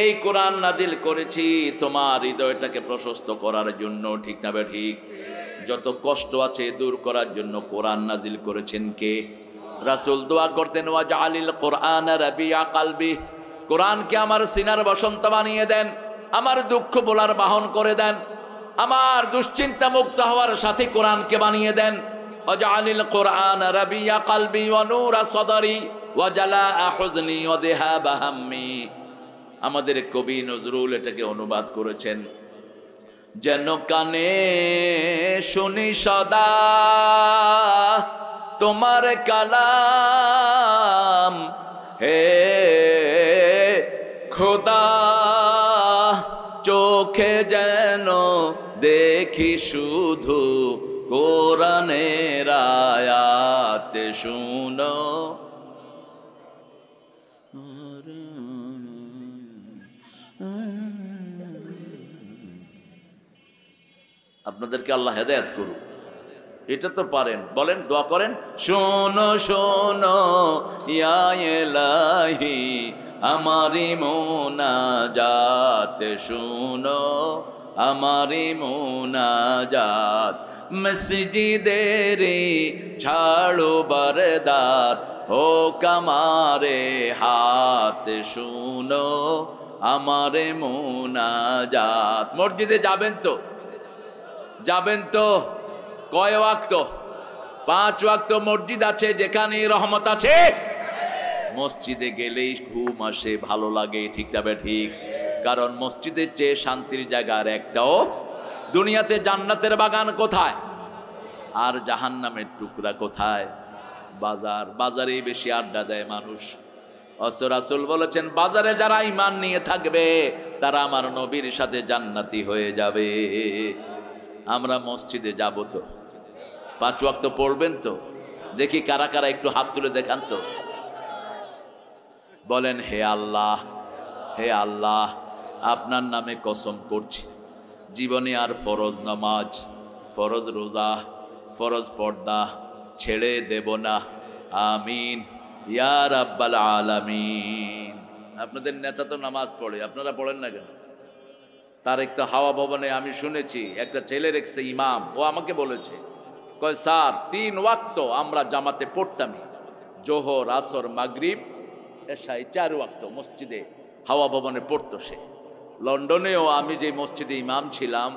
এই কোরআন নাজিল করেছি তোমার হৃদয়টাকে প্রশস্ত করার জন্য। ঠিক না বে ঠিক? যত কষ্ট আছে দূর করার জন্য কোরআন নাজিল করেছেন কে? রাসূল দোয়া করতেন, ওয়াজআলিল কুরআনা রাবিয়া কলবি, কোরআনকে আমার সিনার বসন্ত বানিয়ে দেন, আমার দুঃখ বলার বাহন করে দেন, আমার দুশ্চিন্তা মুক্ত হওয়ার সাথে কোরআনকে বানিয়ে দেন। ওয়াজআলিল কুরআনা রাবিয়া কলবি ওয়া নূরা সদরি ওয়া জালাআ হুজনি ওয়া যিহাবা হাম্মি। আমাদের কবি নজরুল এটাকে অনুবাদ করেছেন, যেন কানে শুনি সদা তোমার কালাম, হে খোদা চোখে যেন দেখি শুধু কোরআনের আয়াত শুনো। আপনাদেরকে আল্লাহ হেদায়েত করুক। এটা তো পারেন, বলেন, দোয়া করেন, শোনো শোনো ইয়া ইলাহি আমারি মোনাজাত, শোনো আমারি মোনাজাত, মসজিদেরে ছাড়ো বরদার ও কামারে হাত শুনো আমারে মুনাজাত। মসজিদে যাবেন তো? যাবেন তো? কয় ওয়াক্ত? 5 ওয়াক্ত মসজিদ আছে যেখানে রহমত আছে। মসজিদে গেলেই ঘুম আসে, ভালো লাগে, ঠিক তবে ঠিক। কারণ মসজিদের চেয়ে শান্তির জায়গা আর একটাও দুনিয়াতে। জান্নাতের বাগান কোথায় আর জাহান্নামের টুকরা কোথায়? বাজার। বাজারেই বেশি আড্ডা দেয় মানুষ। রাসূল বলেছেন, বাজারে যারা ঈমান নিয়ে থাকবে তারা আমার নবীর সাথে জান্নাতি হয়ে যাবে। আমরা মসজিদে যাব তো? 5 ওয়াক্ত পড়বেন তো? দেখি কারা কারা একটু হাত তুলে দেখান তো। বলেন, হে আল্লাহ, হে আল্লাহ, আপনার নামে কসম করছি জীবনে আর ফরজ নামাজ, ফরজ রোজা, ফরজ পর্দা ছেড়ে দেব না। আমিন ইয়া রাব্বাল আলামিন। আপনাদের নেতা তো নামাজ পড়ে, আপনারা পড়েন না কেন? তার একটা হাওয়া ভবনে আমি শুনেছি একটা ছেলে রেখেছে ইমাম। ও আমাকে বলেছে, কয় স্যার 3 ওয়াক্ত আমরা জামাতে পড়তামই, জোহর, আসর, মাগরিব, এশাই 4 ওয়াক্ত মসজিদে হাওয়া ভবনে পড়তো সে। লন্ডনেও আমি যে মসজিদে ইমাম ছিলাম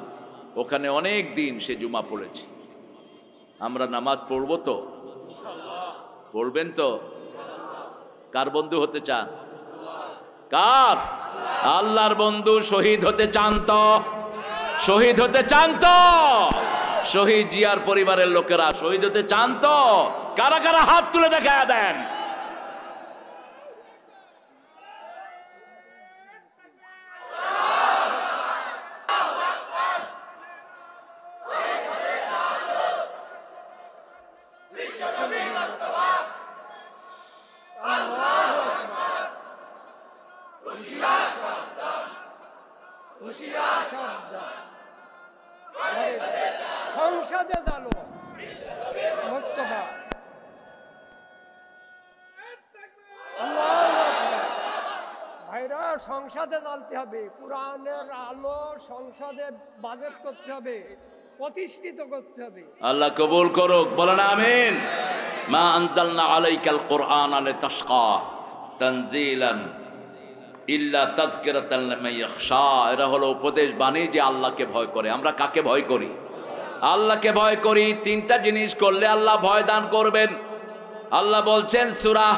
ওখানে অনেক দিন সে জুমা পড়েছে। আমরা নামাজ পড়বো তো? পড়বেন তো? কার বন্ধু হতে চান? কার? আল্লাহর বন্ধু। শহীদ হতে চান তো? শহীদ হতে চান তো? শহীদ জিয়ার পরিবারের লোকেরা শহীদ হতে চান তো? কারা কারা হাত তুলে দেখা দেন। সংসদে জানো মোস্তফা। ভাইরা, সংসদে জ্বালতে হবে, কোরআনের আলো সংসদে বাজেট করতে হবে, প্রতিষ্ঠিত করতে হবে। আল্লাহ কবুল করুক, বলেন আমিন। মা আনজালনা আলাইকাল কুরআনা লিতাশকা তানজিলান ইল্লা তাযকিরাতাল লিমান ইয়াখশা। এরা হলো উপদেশ বাণী যে আল্লাহকে ভয় করে। আমরা কাকে ভয় করি? আল্লাহকে ভয় করি। 3টা জিনিস করলে আল্লাহ ভয় দান করবেন। আল্লাহ বলছেন সূরা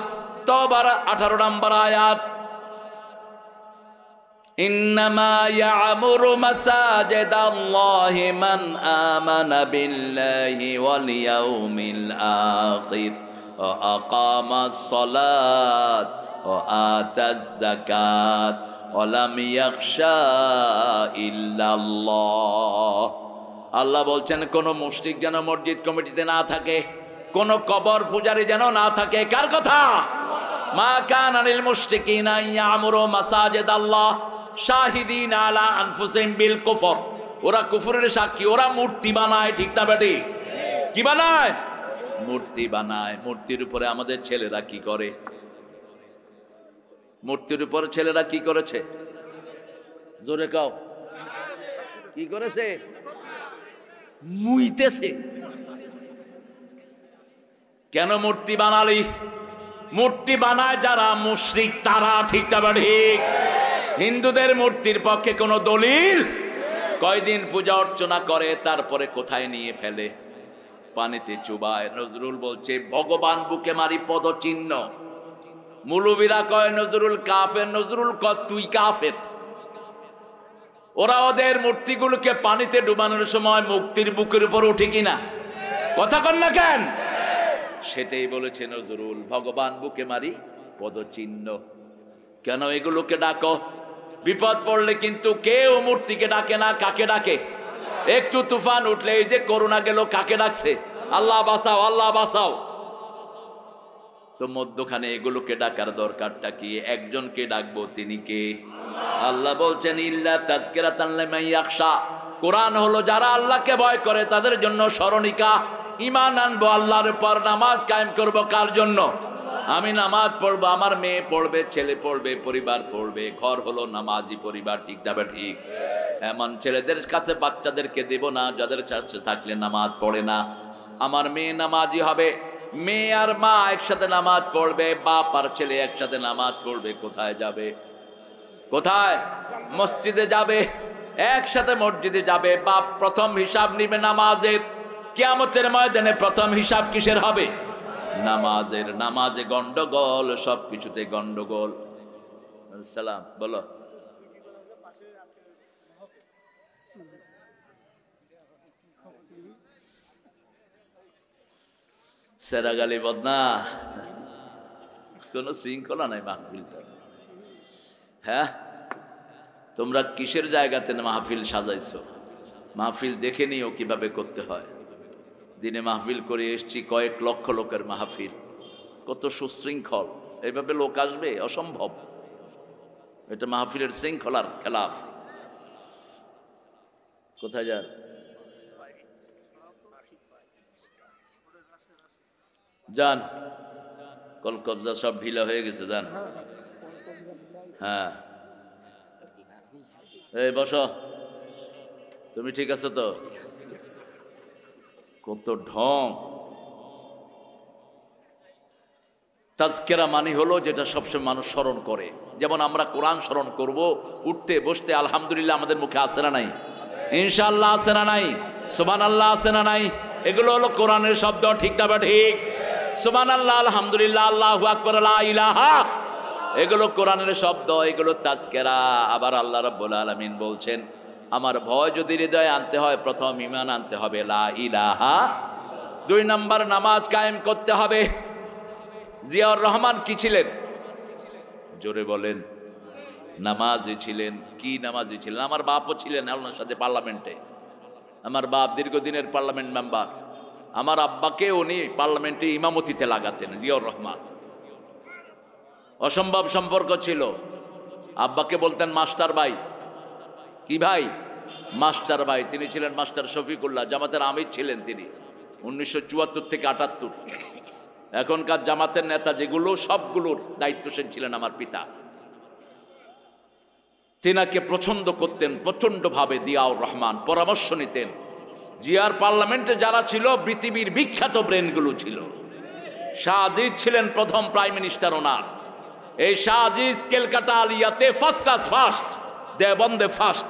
তওবার 18 নম্বর আয়াত, ইন্নামা ইয়া'মুরু মাসাজিদাল্লাহি মান আমানা বিল্লাহি ওয়াল ইয়াউমিল আখির ওয়া আকামাস সালাত ওয়া আতাজ যাকাত ওয়া লাম ইয়াখশা ইল্লাল্লাহ। আল্লাহ বলছেন কোন মুশরিক যেন মসজিদ কমিটিতে না থাকে, কোন কবর পূজারী যেন না থাকে। কার কথা? মা কানা লিল মুশরিকিনা ইয়া'মুরু মাসাজিদাল্লাহ শাহিদিনা আলা আনফুসিহিম বিল কুফর। ওরা কুফরের সাক্ষী, ওরা মূর্তি বানায়, ঠিক না বেটি? কি বানায়? মূর্তি বানায়। মূর্তির উপরে আমাদের ছেলেরা কি করে? মূর্তির উপরে ছেলেরা কি করেছে? জোরে কাও, কি করেছে? মুইতেছে। কেন মূর্তি বানালি? মূর্তি বানায় যারা মুশরিক তারা, ঠিক না ঠিক? হিন্দুদের মূর্তির পক্ষে কোনো দলিল? কয়দিন পূজা অর্চনা করে, তারপরে কোথায় নিয়ে ফেলে? পানিতে চুবায়। নজরুল বলছে ভগবান বুকে মারি পদচিহ্ন। মুলুবিরা কয় নজরুল কাফের। নজরুল কয় তুই কাফের। ওরা ওদের মূর্তিগুলোকে পানিতে ডুবানোর সময় মুক্তির বুকের উপর উঠে কিনা? কথা কন না কেন? সেটাই বলেছে নজরুল, ভগবান বুকে মারি পদচিহ্ন। কেন এগুলোকে ডাকো? বিপদ পড়লে কিন্তু কেউ মূর্তিকে ডাকে না। কাকে ডাকে? একটু তুফান উঠলে, এই যে করোনা গেল, কাকে ডাকছে? আল্লাহ বাঁচাও, আল্লাহ বাঁচাও। তো মধ্যখানে এগুলোকে ডাকার দরকারটা কি? একজনকে ডাকবো, তিনি কে? আল্লাহ বলছেন ইল্লা তাযকিরাতাল লিমান ইয়াখশা। কোরআন হলো যারা আল্লাহকে ভয় করে তাদের জন্য স্মরণিকা। ঈমান আনবো আল্লাহর উপর, নামাজ কায়েম করব কার জন্য? আমি নামাজ পড়বো, আমার মেয়ে পড়বে, ছেলে পড়বে, পরিবার পড়বে। ঘর হলো নামাজি পরিবার, ঠিক যাবে ঠিক। এমন ছেলেদের কাছে বাচ্চাদেরকে দেব না যাদের কাছে থাকলে নামাজ পড়ে না। আমার মেয়ে নামাজি হবে, মেয়ে আর মা একসাথে নামাজ পড়বে, বাপ আর ছেলে একসাথে নামাজ পড়বে। কোথায় যাবে? কোথায়? মসজিদে যাবে, একসাথে মসজিদে যাবে। বাপ প্রথম হিসাব নিবে নামাজের। কিয়ামতের ময়দানে প্রথম হিসাব কিসের হবে? নামাজের। নামাজে গন্ডগোল, সব কিছুতে গন্ডগোল। সালাম বলো। সেরাগালি বদনা, কোন শৃঙ্খলা নাই মাহফিলটা। হ্যাঁ, তোমরা কিসের জায়গাতে মাহফিল সাজাইছো? মাহফিল দেখে নিও কিভাবে করতে হয়। দিনে মাহফিল করে এসছি, কয়েক লক্ষ লোকের মাহফিল, কত সুশৃঙ্খল। এইভাবে লোক আসবে? অসম্ভব। এটা মাহফিলের শৃঙ্খলার খেলাফ। কোথায় যান? যান, কলকবজা সব ঢিলা হয়ে গেছে, যান। হ্যাঁ, এই বসো। তুমি ঠিক আছো তো? কত ঢং। তাজকেরা মানে হলো যেটা সবসময় মানুষ স্মরণ করে। যেমন আমরা কোরআন স্মরণ করব, উঠতে বসতে আলহামদুলিল্লাহ আমাদের মুখে আসে না নাই? ইনশাআল্লাহ আসে না নাই? সুবহানাল্লাহ আসে না নাই? এগুলো হলো কোরআনের শব্দ, ঠিক না বা ঠিক? সুবহানাল্লাহ, আলহামদুলিল্লাহ, আল্লাহু আকবার, লা ইলাহা, এগুলো কোরআনের শব্দ, এগুলো তাজকেরা। আবার আল্লাহ রাব্বুল আলামিন বলছেন, আমার ভয় যদি হৃদয়ে আনতে হয়, প্রথম ঈমান আনতে হবে, লা ইলাহা। 2 নম্বর নামাজ কায়েম করতে হবে। জিয়াউর রহমান কি ছিলেন? জোরে বলেন। নামাজি ছিলেন। কি নামাজি ছিলেন? আমার বাপও ছিলেন ওনার সাথে পার্লামেন্টে। আমার বাপ দীর্ঘদিনের পার্লামেন্ট মেম্বার। আমার আব্বাকে উনি পার্লামেন্টে ইমামতিতে লাগাতেন, জিয়াউর রহমান। অসম্ভব সম্পর্ক ছিল। আব্বাকে বলতেন মাস্টার ভাই। কি ভাই? মাস্টার ভাই। তিনি ছিলেন মাস্টার শফিকুল্লাহ, জামাতের আমির ছিলেন তিনি 1974 থেকে 78। এখনকার জামাতের নেতা যেগুলো, সবগুলোর দায়িত্বশীল ছিলেন আমার পিতা। তিনাকে পছন্দ করতেন প্রচন্ডভাবে জিয়াউর রহমান, পরামর্শ নিতেন। জিয়ার পার্লামেন্টে যারা ছিল পৃথিবীর বিখ্যাত ব্রেনগুলো ছিল। শাহ আজিজ ছিলেন প্রথম প্রাইম মিনিস্টার ওনার। এই শাহ আজিজ ক্যালকাটা আলিয়াতে ফার্স্ট ক্লাস ফার্স্ট, দেওবন্দে ফার্স্ট।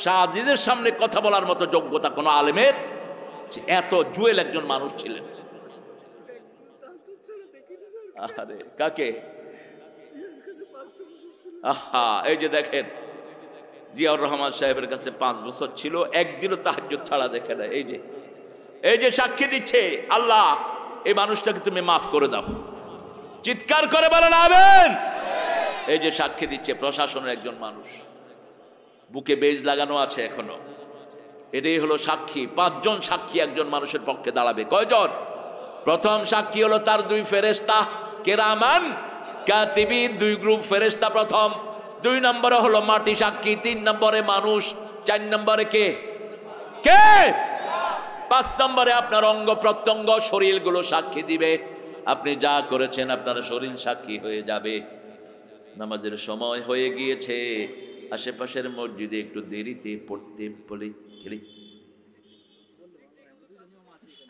শাহ আজিজের সামনে কথা বলার মতো যোগ্যতা কোনো আলেমের, এত জুয়েল একজন মানুষ ছিলেন। আরে কাকে? আহা, এই যে দেখেন, জিয়াউর রহমান সাহেবের কাছে 5 বছর ছিল, একদিনও তাহাজ্জুদ ছাড়া দেখে না। এই যে সাক্ষী দিচ্ছে, আল্লাহ এই মানুষটাকে তুমি মাফ করে দাও। চিৎকার করে বলেন আমিন। এই যে সাক্ষী দিচ্ছে, প্রশাসনের একজন মানুষ, বুকে বেজ লাগানো আছে এখনো। এটাই হলো সাক্ষী। 5 জন সাক্ষী একজন মানুষের পক্ষে দাঁড়াবে। কয়জন? প্রথম সাক্ষী হলো তার 2 ফেরেশতা, কেরামান কাতিবিন, 2 গ্রুপ ফেরেশতা প্রথম। 2 নম্বরে হলো মাটি সাক্ষী, 3 নম্বরে মানুষ, 4 নম্বরে কে? 5 নম্বরে আপনার অঙ্গ প্রত্যঙ্গ, শরীরগুলো সাক্ষী দিবে। আপনি যা করেছেন আপনার শরীর সাক্ষী হয়ে যাবে। নামাজের সময় হয়ে গিয়েছে। আশেপাশের মসজিদে একটু দেরিতে পড়তে বলি।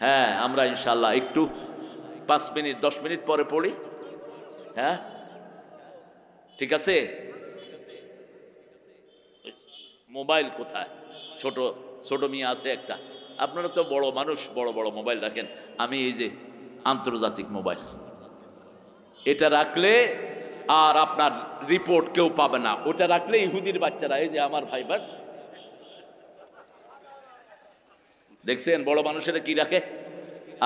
হ্যাঁ, আমরা ইনশাল্লাহ একটু 5 মিনিট 10 মিনিট পরে পড়ি। হ্যাঁ, ঠিক আছে। মোবাইল কোথায়? ছোট ছোট মিয়া আছে একটা। আপনারা তো বড় মানুষ, বড় বড় মোবাইল রাখেন। আমি এই যে আন্তর্জাতিক মোবাইল, এটা রাখলে আর আপনার রিপোর্ট কেউ পাবে না। ওটা রাখলে ইহুদির বাচ্চারা, এই যে আমার ভাই বাদ দেখছেন বড় মানুষেরা কি রাখে।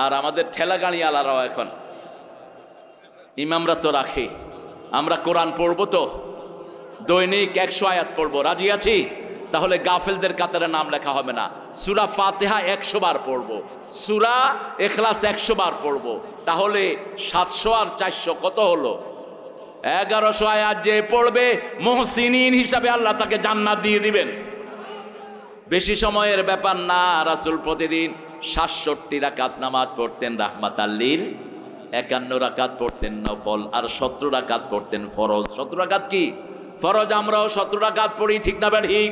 আর আমাদের ঠেলা গাড়ি আলারাও এখন ইমামরা তো রাখে। আমরা কোরআন পড়বো তো, দৈনিক 100 আয়াত পড়বো। রাজি আছি? তাহলে গাফেলদের কাতারে নাম লেখা হবে না। সূরা ফাতিহা 100 বার পড়বো, সূরা ইখলাস 100 বার পড়বো। তাহলে 700 আর 400 কত হলো? 1100 আয়াত যে পড়বে মুহসিনিন হিসাবে আল্লাহ তাকে জান্নাত দিয়ে দিবেন। বেশি সময়ের ব্যাপার না। রাসূল প্রতিদিন 67 রাকাত নামাজ পড়তেন রাহমাতাল লিল 51 রাকাত পড়তেন নফল, আর 17 রাকাত পড়তেন ফরজ। 17 রাকাত কি ফরজ, আমরাও 17 রাকাত পড়ি, ঠিক না বা ঠিক?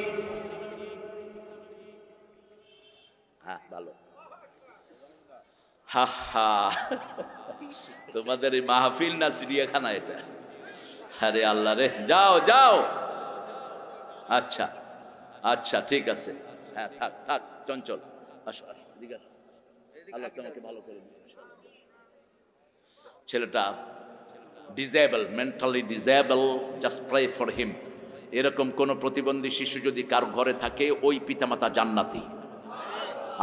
হ্যাঁ, ভালো। হা হা, তোমাদের এই মাহফিল না চিড়িয়াখানা এটা? আরে আল্লাহ রে, যাও যাও। আচ্ছা আচ্ছা, ঠিক আছে, হ্যাঁ, থাক থাক, চঞ্চল, আসো আসো, এদিকে আসো। আল্লাহ তোমাকে ভালো করে দিন। ছেলেটা disable, mentally disable, just pray for him. এরকম কোন প্রতিবন্ধী শিশু যদি কার ঘরে থাকে, ওই পিতামাতা জান্নাতি।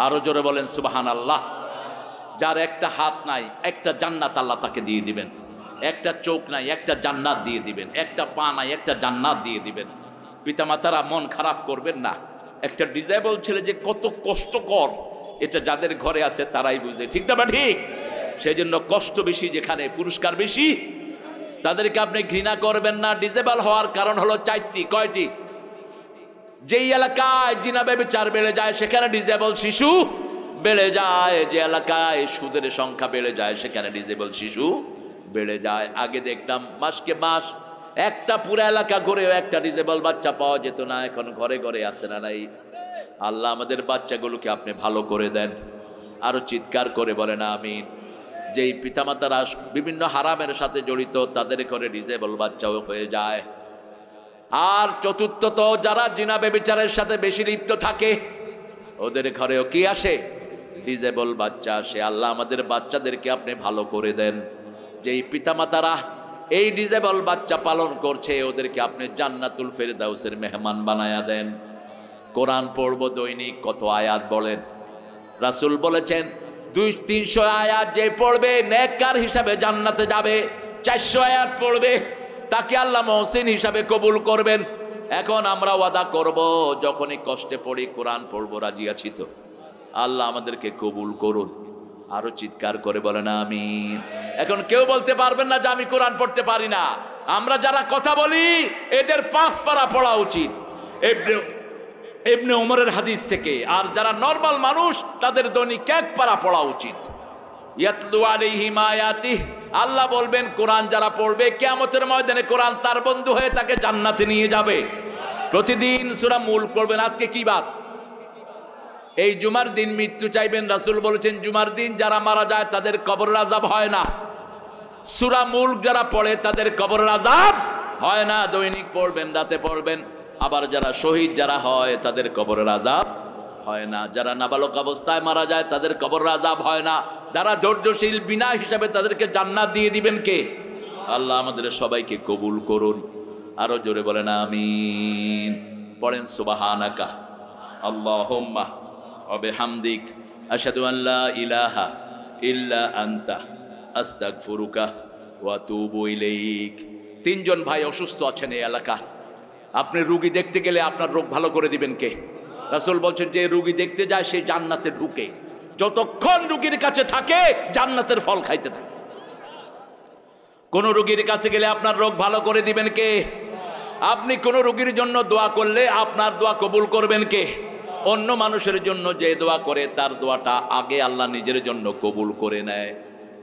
আরো জোরে বলেন সুবহানাল্লাহ। যার একটা হাত নাই, একটা জান্নাত আল্লাহ তাকে দিয়ে দিবেন। একটা চোখ নাই, একটা জান্নাত দিয়ে দিবেন। একটা পা নাই, একটা জান্নাত দিয়ে দিবেন। পিতামাতারা মন খারাপ করবেন না। একটা ডিজেবল ছেলে যে কত কষ্টকর, এটা যাদের ঘরে আছে তারাই বুঝে, ঠিক না বা ঠিক? সেই জন্য কষ্ট বেশি যেখানে, পুরস্কার বেশি। তাদেরকে আপনি ঘৃণা করবেন না। ডিজেবল হওয়ার কারণ হলো 4টি। কয়টি? যেই এলাকায় জিনা ব্যভিচার বেড়ে যায়, সেখানে ডিজেবল শিশু বেড়ে যায়। যে এলাকায় সুদের সংখ্যা বেড়ে যায়, সেখানে ডিজেবল শিশু বেড়ে যায়। আগে দেখতাম মাসকে মাস একটা পুরো এলাকা ঘুরেও একটা ডিজেবল বাচ্চা পাওয়া যেত না। এখন ঘরে ঘরে আছে না নাই? আল্লাহ আমাদের বাচ্চাগুলোকে আপনি ভালো করে দেন। আরো চিৎকার করে বলেন আমিন। যেই পিতামাতারা বিভিন্ন হারামের সাথে জড়িত, তাদের ঘরে ডিজেবল বাচ্চাও হয়ে যায়। আর চতুর্থত, যারা জিনা ব্যভিচারের সাথে বেশি লিপ্ত থাকে, ওদের ঘরেও কি আসে? ডিজেবল বাচ্চা আসে। আল্লাহ আমাদের বাচ্চাদেরকে আপনি ভালো করে দেন। যেই পিতামাতারা এই ডিজেবল বাচ্চা পালন করছে, ওদেরকে আপনি জান্নাতুল ফেরদাউসের মেহমান বানায়া দেন। কোরআন পড়বো দৈনিক, কত আয়াত বলেন? রাসূল বলেছেন 200-300 আয়াত যে পড়বে নেককার হিসাবে জান্নাতে যাবে। 400 আয়াত পড়বে, তাকে আল্লাহ মুহসিন হিসাবে কবুল করবেন। এখন আমরা ওয়াদা করব, যখনই কষ্টে পড়ি কোরআন পড়বো, রাজি আছি তো? আল্লাহ আমাদেরকে কবুল করুন। আরো চিৎকার করে বলেন আমিন। এখন কেউ বলতে পারবেন না যে আমি কোরআন পড়তে পারি না। আমরা যারা কথা বলি, এদের 5 পারা পড়া উচিত ইবনে ওমরের হাদিস থেকে। আর যারা নরমাল মানুষ, তাদের দৈনিক 1 পারা পড়া উচিত। ইয়াতলু আলাইহিম আয়াতিহ, আল্লাহ বলবেন কোরআন যারা পড়বে, কিয়ামতের ময়দানে কোরআন তার বন্ধু হয়ে তাকে জান্নাতে নিয়ে যাবে। প্রতিদিন সূরা মুলক পড়বেন। আজকে কি বার? এই জুমার দিন মৃত্যু চাইবেন। রাসূল বলেছেন জুমার দিন যারা মারা যায় তাদের কবরের আযাব হয় না। সূরা মুলক যারা পড়ে তাদের কবরের আযাব হয় না। দৈনিক পড়বেন, রাতে পড়বেন। আবার যারা শহীদ যারা হয়, তাদের কবরের আযাব হয় না। যারা নাবালক অবস্থায় মারা যায়, তাদের কবরের আযাব হয় না। যারা ধৈর্যশীল বিনা হিসাবে, তাদেরকে জান্নাত দিয়ে দিবেন কে? আল্লাহ আমাদের সবাইকে কবুল করুন। আরো জোরে বলেন আমিন। পড়েন সুবহানাকা আল্লাহুম্মা ওয়া বিহামদিক আশহাদু আন লা ইলাহা ইল্লা আনতা আস্তাগফিরুকা ওয়া আতুবু ইলাইক। 3 জন ভাই অসুস্থ আছেন এই এলাকা। আপনি রোগী দেখতে গেলে আপনার রোগ ভালো করে দিবেন কে? রাসূল বলছেন যে রোগী দেখতে যায় সে জান্নাতে ঢুকে। যতক্ষণ রোগীর কাছে থাকে, জান্নাতের ফল খাইতে থাকে। কোন রোগীর কাছে গেলে আপনার রোগ ভালো করে দিবেন কে? আপনি কোন রোগীর জন্য দোয়া করলে আপনার দোয়া কবুল করবেন কে? অন্য মানুষের জন্য যে দোয়া করে, তার দোয়াটা আগে আল্লাহ নিজের জন্য কবুল করে নেয়।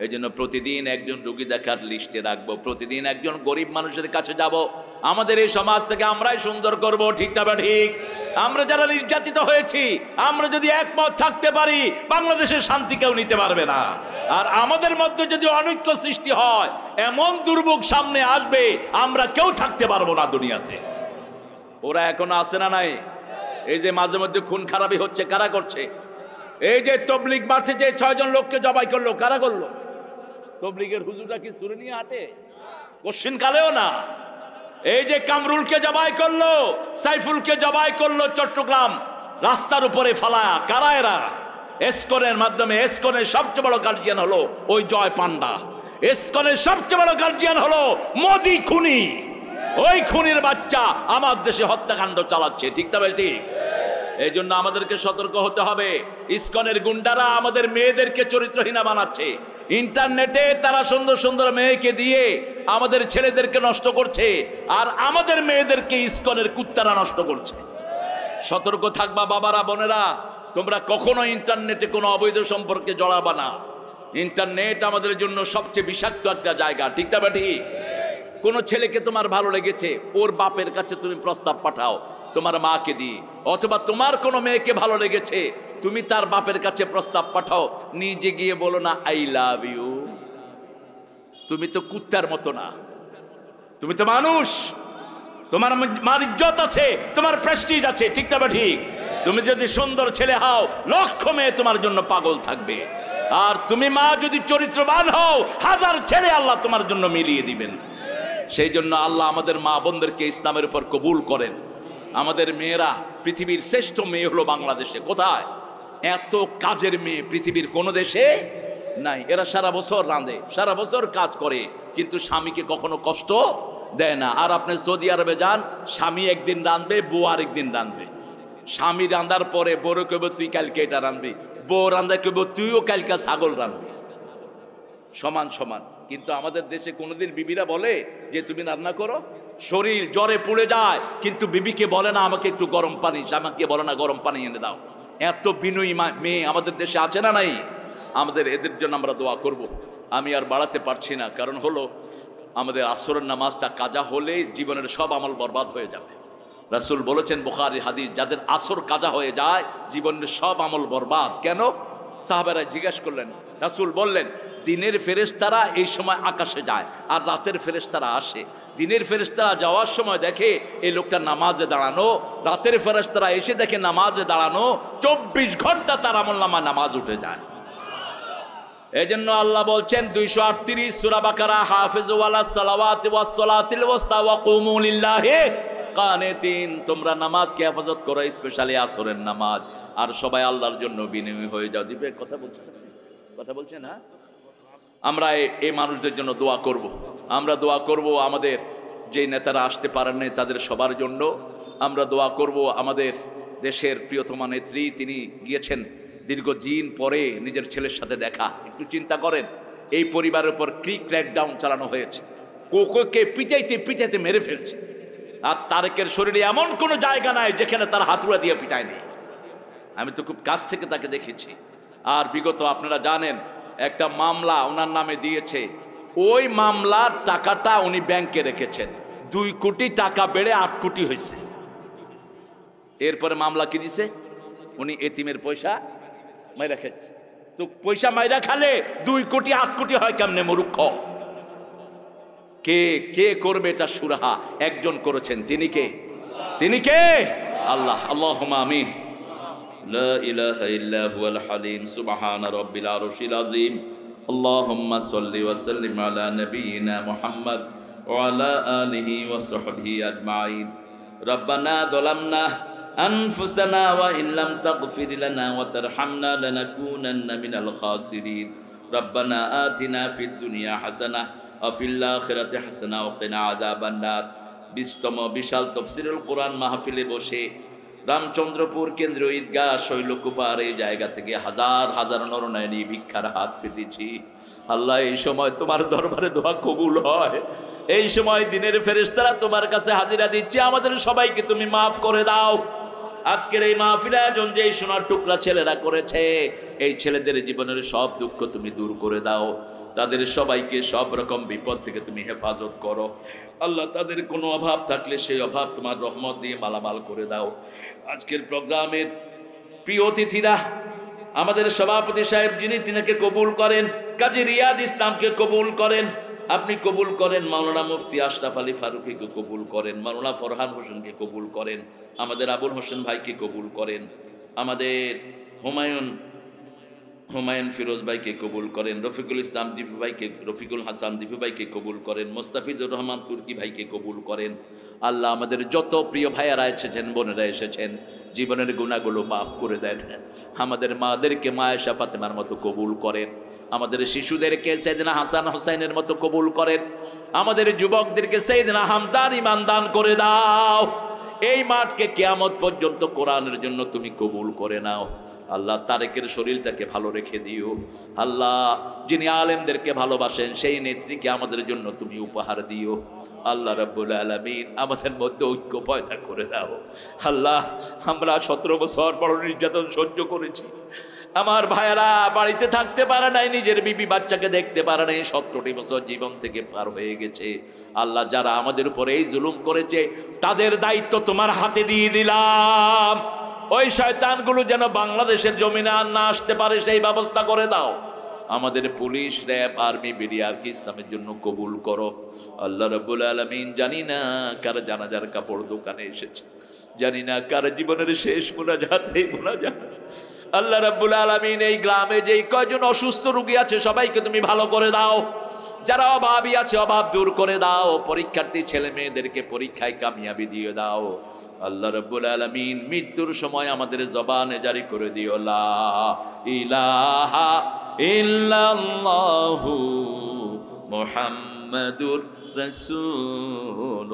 এই জন্য প্রতিদিন একজন রোগী দেখার লিস্টে রাখবো। প্রতিদিন একজন গরিব মানুষের কাছে যাব। আমাদের এই সমাজ থেকে আমরাই সুন্দর করব, ঠিক না ঠিক? আমরা যারা নির্যাতিত হয়েছি, আমরা যদি একমত থাকতে পারি, বাংলাদেশের শান্তি কেউ নিতে পারবে না। আর আমাদের মধ্যে যদি অনৈক্য সৃষ্টি হয়, এমন দুর্ভোগ সামনে আসবে, আমরা কেউ থাকতে পারবো না দুনিয়াতে। ওরা এখনো আছে না নাই? এই যে মাঝে মধ্যে খুন খারাপি হচ্ছে, কারা করছে? এই যে তবলিগ মাঠে যে 6 জন লোককে জবাই করলো, কারা করলো? তবলিগের হুজুররা কি ছুরি নিয়ে হাঁটে? কোশ্চিন কালেও না। এই যে কামরুলকে জবাই করলো, সাইফুলকে জবাই করলো চট্টগ্রাম, রাস্তার উপরে ফালায়া, কারা এরা? এসকনের মাধ্যমে। এসকনের সবচেয়ে বড় গার্জিয়ান হলো ওই জয় পান্ডা। এসকনের সবচেয়ে বড় গার্জিয়ান হলো মোদি খুনি। ওই খুনির বাচ্চা আমার দেশে হত্যাকাণ্ড চালাচ্ছে, ঠিক না ঠিক? এই জন্য আমাদেরকে সতর্ক হতে হবে। ইসকনের গুন্ডারা আমাদের মেয়েদেরকে চরিত্রহীনা বানাচ্ছে। ইন্টারনেটে তারা সুন্দর সুন্দর মেয়েকে দিয়ে আমাদের ছেলেদেরকে নষ্ট করছে, আর আমাদের মেয়েদেরকে ইসকনের কুত্তারা নষ্ট করছে। সতর্ক থাকবা বাবারা, বোনেরা। তোমরা কখনো ইন্টারনেটে কোনো অবৈধ সম্পর্কে জড়াবা না। ইন্টারনেট আমাদের জন্য সবচেয়ে বিষাক্ত একটা জায়গা, ঠিক না ঠিক? কোন ছেলেকে তোমার ভালো লেগেছে, ওর বাপের কাছে তুমি প্রস্তাব পাঠাও তোমার মাকে দিয়ে, অথবা তোমার কোনো মেয়েকে ভালো লেগেছে তুমি তার বাপের কাছে প্রস্তাব পাঠাও, নিজে গিয়ে বলো না আই লাভ ইউ। তুমি তো কুত্তার মতো না, তুমি তো মানুষ, তোমার মার ইজ্জত আছে, তোমার প্রেস্টিজ আছে, ঠিক না ঠিক? তুমি যদি সুন্দর ছেলে হও, লক্ষ মেয়ে তোমার জন্য পাগল থাকবে। আর তুমি মা যদি চরিত্রবান হও, হাজার ছেলে আল্লাহ তোমার জন্য মিলিয়ে দিবেন। সেই জন্য আল্লাহ আমাদের মা বোনদেরকে ইসলামের উপর কবুল করেন। আমাদের মেয়েরা, পৃথিবীর শ্রেষ্ঠ মেয়ে হলো বাংলাদেশে। কোথায়? এত কাজের মেয়ে পৃথিবীর কোনো দেশে নাই। এরা সারা বছর রাঁধে, সারা বছর কাজ করে, কিন্তু স্বামীকে কখনো কষ্ট দেয় না। আর আপনি সৌদি আরবে যান, স্বামী একদিন রাঁধবে, বউ আরেকদিন রাঁধবে। স্বামী রান্ধার পরে বড় কেবো তুই কালকে এটা রাঁধবি, বউ রান্ধা কেবো তুইও কালকে ছাগল রাঁধবি, সমান সমান। কিন্তু আমাদের দেশে কোনোদিন বিবিরা বলে যে তুমি রান্না করো? শরীর জ্বরে পুড়ে যায়, কিন্তু বিবিকে বলে না আমাকে একটু গরম পানি, আমাকে বলে না গরম পানি এনে দাও। এত বিনয়ী মেয়ে আমাদের দেশে আছে না নাই? আমাদের এদের জন্য আমরা দোয়া করব। আমি আর বাড়াতে পারছি না, কারণ হলো আমাদের আসরের নামাজটা কাজা হলে জীবনের সব আমল বরবাদ হয়ে যাবে। রাসূল বলেছেন, বুখারী হাদিস, যাদের আসর কাজা হয়ে যায় জীবনের সব আমল বরবাদ। কেন? সাহাবারা জিজ্ঞেস করলেন, রাসূল বললেন, দিনের ফেরেশতারা এই সময় আকাশে যায় আর রাতের ফেরেশতারা আসে। দিনের ফেরেশতারা যাওয়ার সময় দেখে এই লোকটা নামাজে দাঁড়ানো, রাতের ফেরেশতারা এসে দেখে নামাজে দাঁড়ানো, 24 ঘন্টা তার আমলনামায় নামাজ উঠে যায়। এজন্য আল্লাহ বলছেন 238 সূরা বাকারা, হাফিজু আলাস সালাওয়াতি ওয়াস সালাতিল ওয়াসতা ওয়া কুমু লিল্লাহি কানিতিন। তোমরা নামাজকে হেফাজত করো, স্পেশালি আসরের নামাজ, আর সবাই আল্লাহর জন্য বিনয়ী হয়ে যাও। দিবে কথা বলছে না? আমরা এই মানুষদের জন্য দোয়া করব। আমরা দোয়া করব আমাদের যে নেতারা আসতে পারেন নাই তাদের সবার জন্য। আমরা দোয়া করব আমাদের দেশের প্রিয়তমা নেত্রী, তিনি গিয়েছেন দীর্ঘদিন পরে নিজের ছেলের সাথে দেখা। একটু চিন্তা করেন, এই পরিবারের উপর ক্র্যাকডাউন চালানো হয়েছে, কোকোকে পিটাইতে পিটাইতে মেরে ফেলছে, আর তারেকের শরীরে এমন কোনো জায়গা নাই যেখানে তার হাতুড়া দিয়ে পিটায় নেই। আমি তো খুব কাছ থেকে তাকে দেখেছি। আর বিগত আপনারা জানেন একটা মামলা ওনার নামে দিয়েছে, ওই মামলার টাকাটা উনি ব্যাংকে রেখেছেন, 2 কোটি টাকা বেড়ে 8 কোটি হয়েছে। এরপরে মামলা কি দিছে? উনি এতিমের পয়সা মাইরা খেয়েছে। তো পয়সা মাইরা খালে 2 কোটি 8 কোটি হয় কেমনে? মূর্খ। কে কে করবে এটা সুরাহা? একজন করেছেন, তিনি কে? তিনি কে? আল্লাহ। আল্লাহুম্মা আমিন। লা ইলাহা ইল্লা হুয়াল হালিম সুবহান রাব্বিল আরশিল আযীম। আল্লাহুম্মা সাল্লি ওয়া সাল্লিম আলা নাবিয়িনা মুহাম্মদ ওয়া আলা আলিহি ওয়া সাহবিহি আজমাইন। রব্বানা যালামনা আনফুসানা ওয়া ইল্লাম তাগফির লানা ওয়া তারহামনা লানাকুনান্না মিনাল খাসিরিন। রব্বানা আতিনা ফিদ দুনিয়া হাসানাহ ওয়া ফিল আখিরাতি হাসানাহ ওয়া কিনা আযাবান নার। 20তম বিশাল তাফসীরুল কোরআন মাহফিলে বসে রামচন্দ্রপুর কেন্দ্রীয় ঈদগাহ শৈলকুপার এই জায়গা থেকে হাজার হাজার নরনারী ভিক্ষার হাত পেতেছি। আল্লাহ, এই সময় তোমার দরবারে দোয়া কবুল হয়, এই সময় দিনের ফেরেশতারা তোমার কাছে হাজিরা দিচ্ছে, আমাদের সবাইকে তুমি মাফ করে দাও। আজকের এই মাহফিল আয়োজন যে সোনার টুকরা ছেলেরা করেছে, এই ছেলেদের জীবনের সব দুঃখ তুমি দূর করে দাও, তাদের সবাইকে সব রকম বিপদ থেকে তুমি হেফাজত করো। আল্লাহ, তাদের কোনো অভাব থাকলে সেই অভাব তোমার রহমত দিয়ে মালামাল করে দাও। আজকের প্রোগ্রামের প্রিয় অতিথিরা, আমাদের সভাপতি সাহেব যিনি, তিনাকে কবুল করেন, কাজী রিয়াদ ইসলামকে কবুল করেন, আপনি কবুল করেন। মাওলানা মুফতি আশরাফ আলী ফারুকীকে কবুল করেন, মাওলানা ফরহান হোসেনকে কবুল করেন, আমাদের আবুল হোসেন ভাইকে কবুল করেন, আমাদের হুমায়ুন ফিরোজ ভাইকে কবুল করেন, রফিকুল ইসলাম দীপু ভাইকে, রফিকুল হাসান দীপু ভাইকে কবুল করেন, মোস্তাফিজুর রহমান তুর্কি ভাইকে কবুল করেন। আল্লাহ, আমাদের যত প্রিয় ভাইয়ারা এসেছেন, বোনেরা এসেছেন, জীবনের গুনাহগুলো মাফ করে দেন। আমাদের মাদেরকে মায়েশা ফাতেমার মতো কবুল করেন, আমাদের শিশুদেরকে সাইয়েদনা হাসান হোসেনের মতো কবুল করেন, আমাদের যুবকদেরকে সাইয়েদনা হামজার ঈমান দান করে দাও। এই মাঠকে কিয়ামত পর্যন্ত কোরআনের জন্য তুমি কবুল করে নাও। আল্লাহ, তারেকের শরীরটাকে ভালো রেখে দিও। আল্লাহ, যিনি আলেমদেরকে ভালোবাসেন সেই নেত্রীকে আমাদের জন্য তুমি উপহার দিও। আল্লাহ রাব্বুল আলামিন, আমাদের মধ্যে ঐক্য পয়দা করে দাও। আল্লাহ, আমরা 17 বছর বড় নির্যাতন সহ্য করেছি, আমার ভাইয়েরা বাড়িতে থাকতে পারে নাই, নিজের বিবি বাচ্চাকে দেখতে পারে নাই, 17টি বছর জীবন থেকে পার হয়ে গেছে। আল্লাহ, যারা আমাদের উপরে এই জুলুম করেছে তাদের দায়িত্ব তোমার হাতে দিয়ে দিলাম। ওই শয়তানগুলো যেন বাংলাদেশের জমিনে আর না আসতে পারে সেই ব্যবস্থা করে দাও। আমাদের পুলিশ, র্যাব, আর্মি, বিডিআরকে ইসলামের জন্য কবুল করো। আল্লাহ রাব্বুল আলামিন, জানি না কার জানাজার কাপড় দোকানে এসেছে, জানি না কার জীবনের শেষ মুনাজাত এই মুনাজাত। আল্লাহ রাব্বুল আলামিন, এই গ্রামে যেই কয়জন অসুস্থ রোগী আছে সবাইকে তুমি ভালো করে দাও। যারা অভাবী আছে অভাব দূর করে দাও। পরীক্ষার্থী ছেলে মেয়েদেরকে পরীক্ষায় কামিয়াবি দিয়ে দাও। আল্লাহ রাব্বুল আলামিন, মৃত্যুর সময় আমাদের জবানে জারি করে দিও লা ইলাহা ইল্লাল্লাহু মুহাম্মাদুর রাসূলুল্লাহ।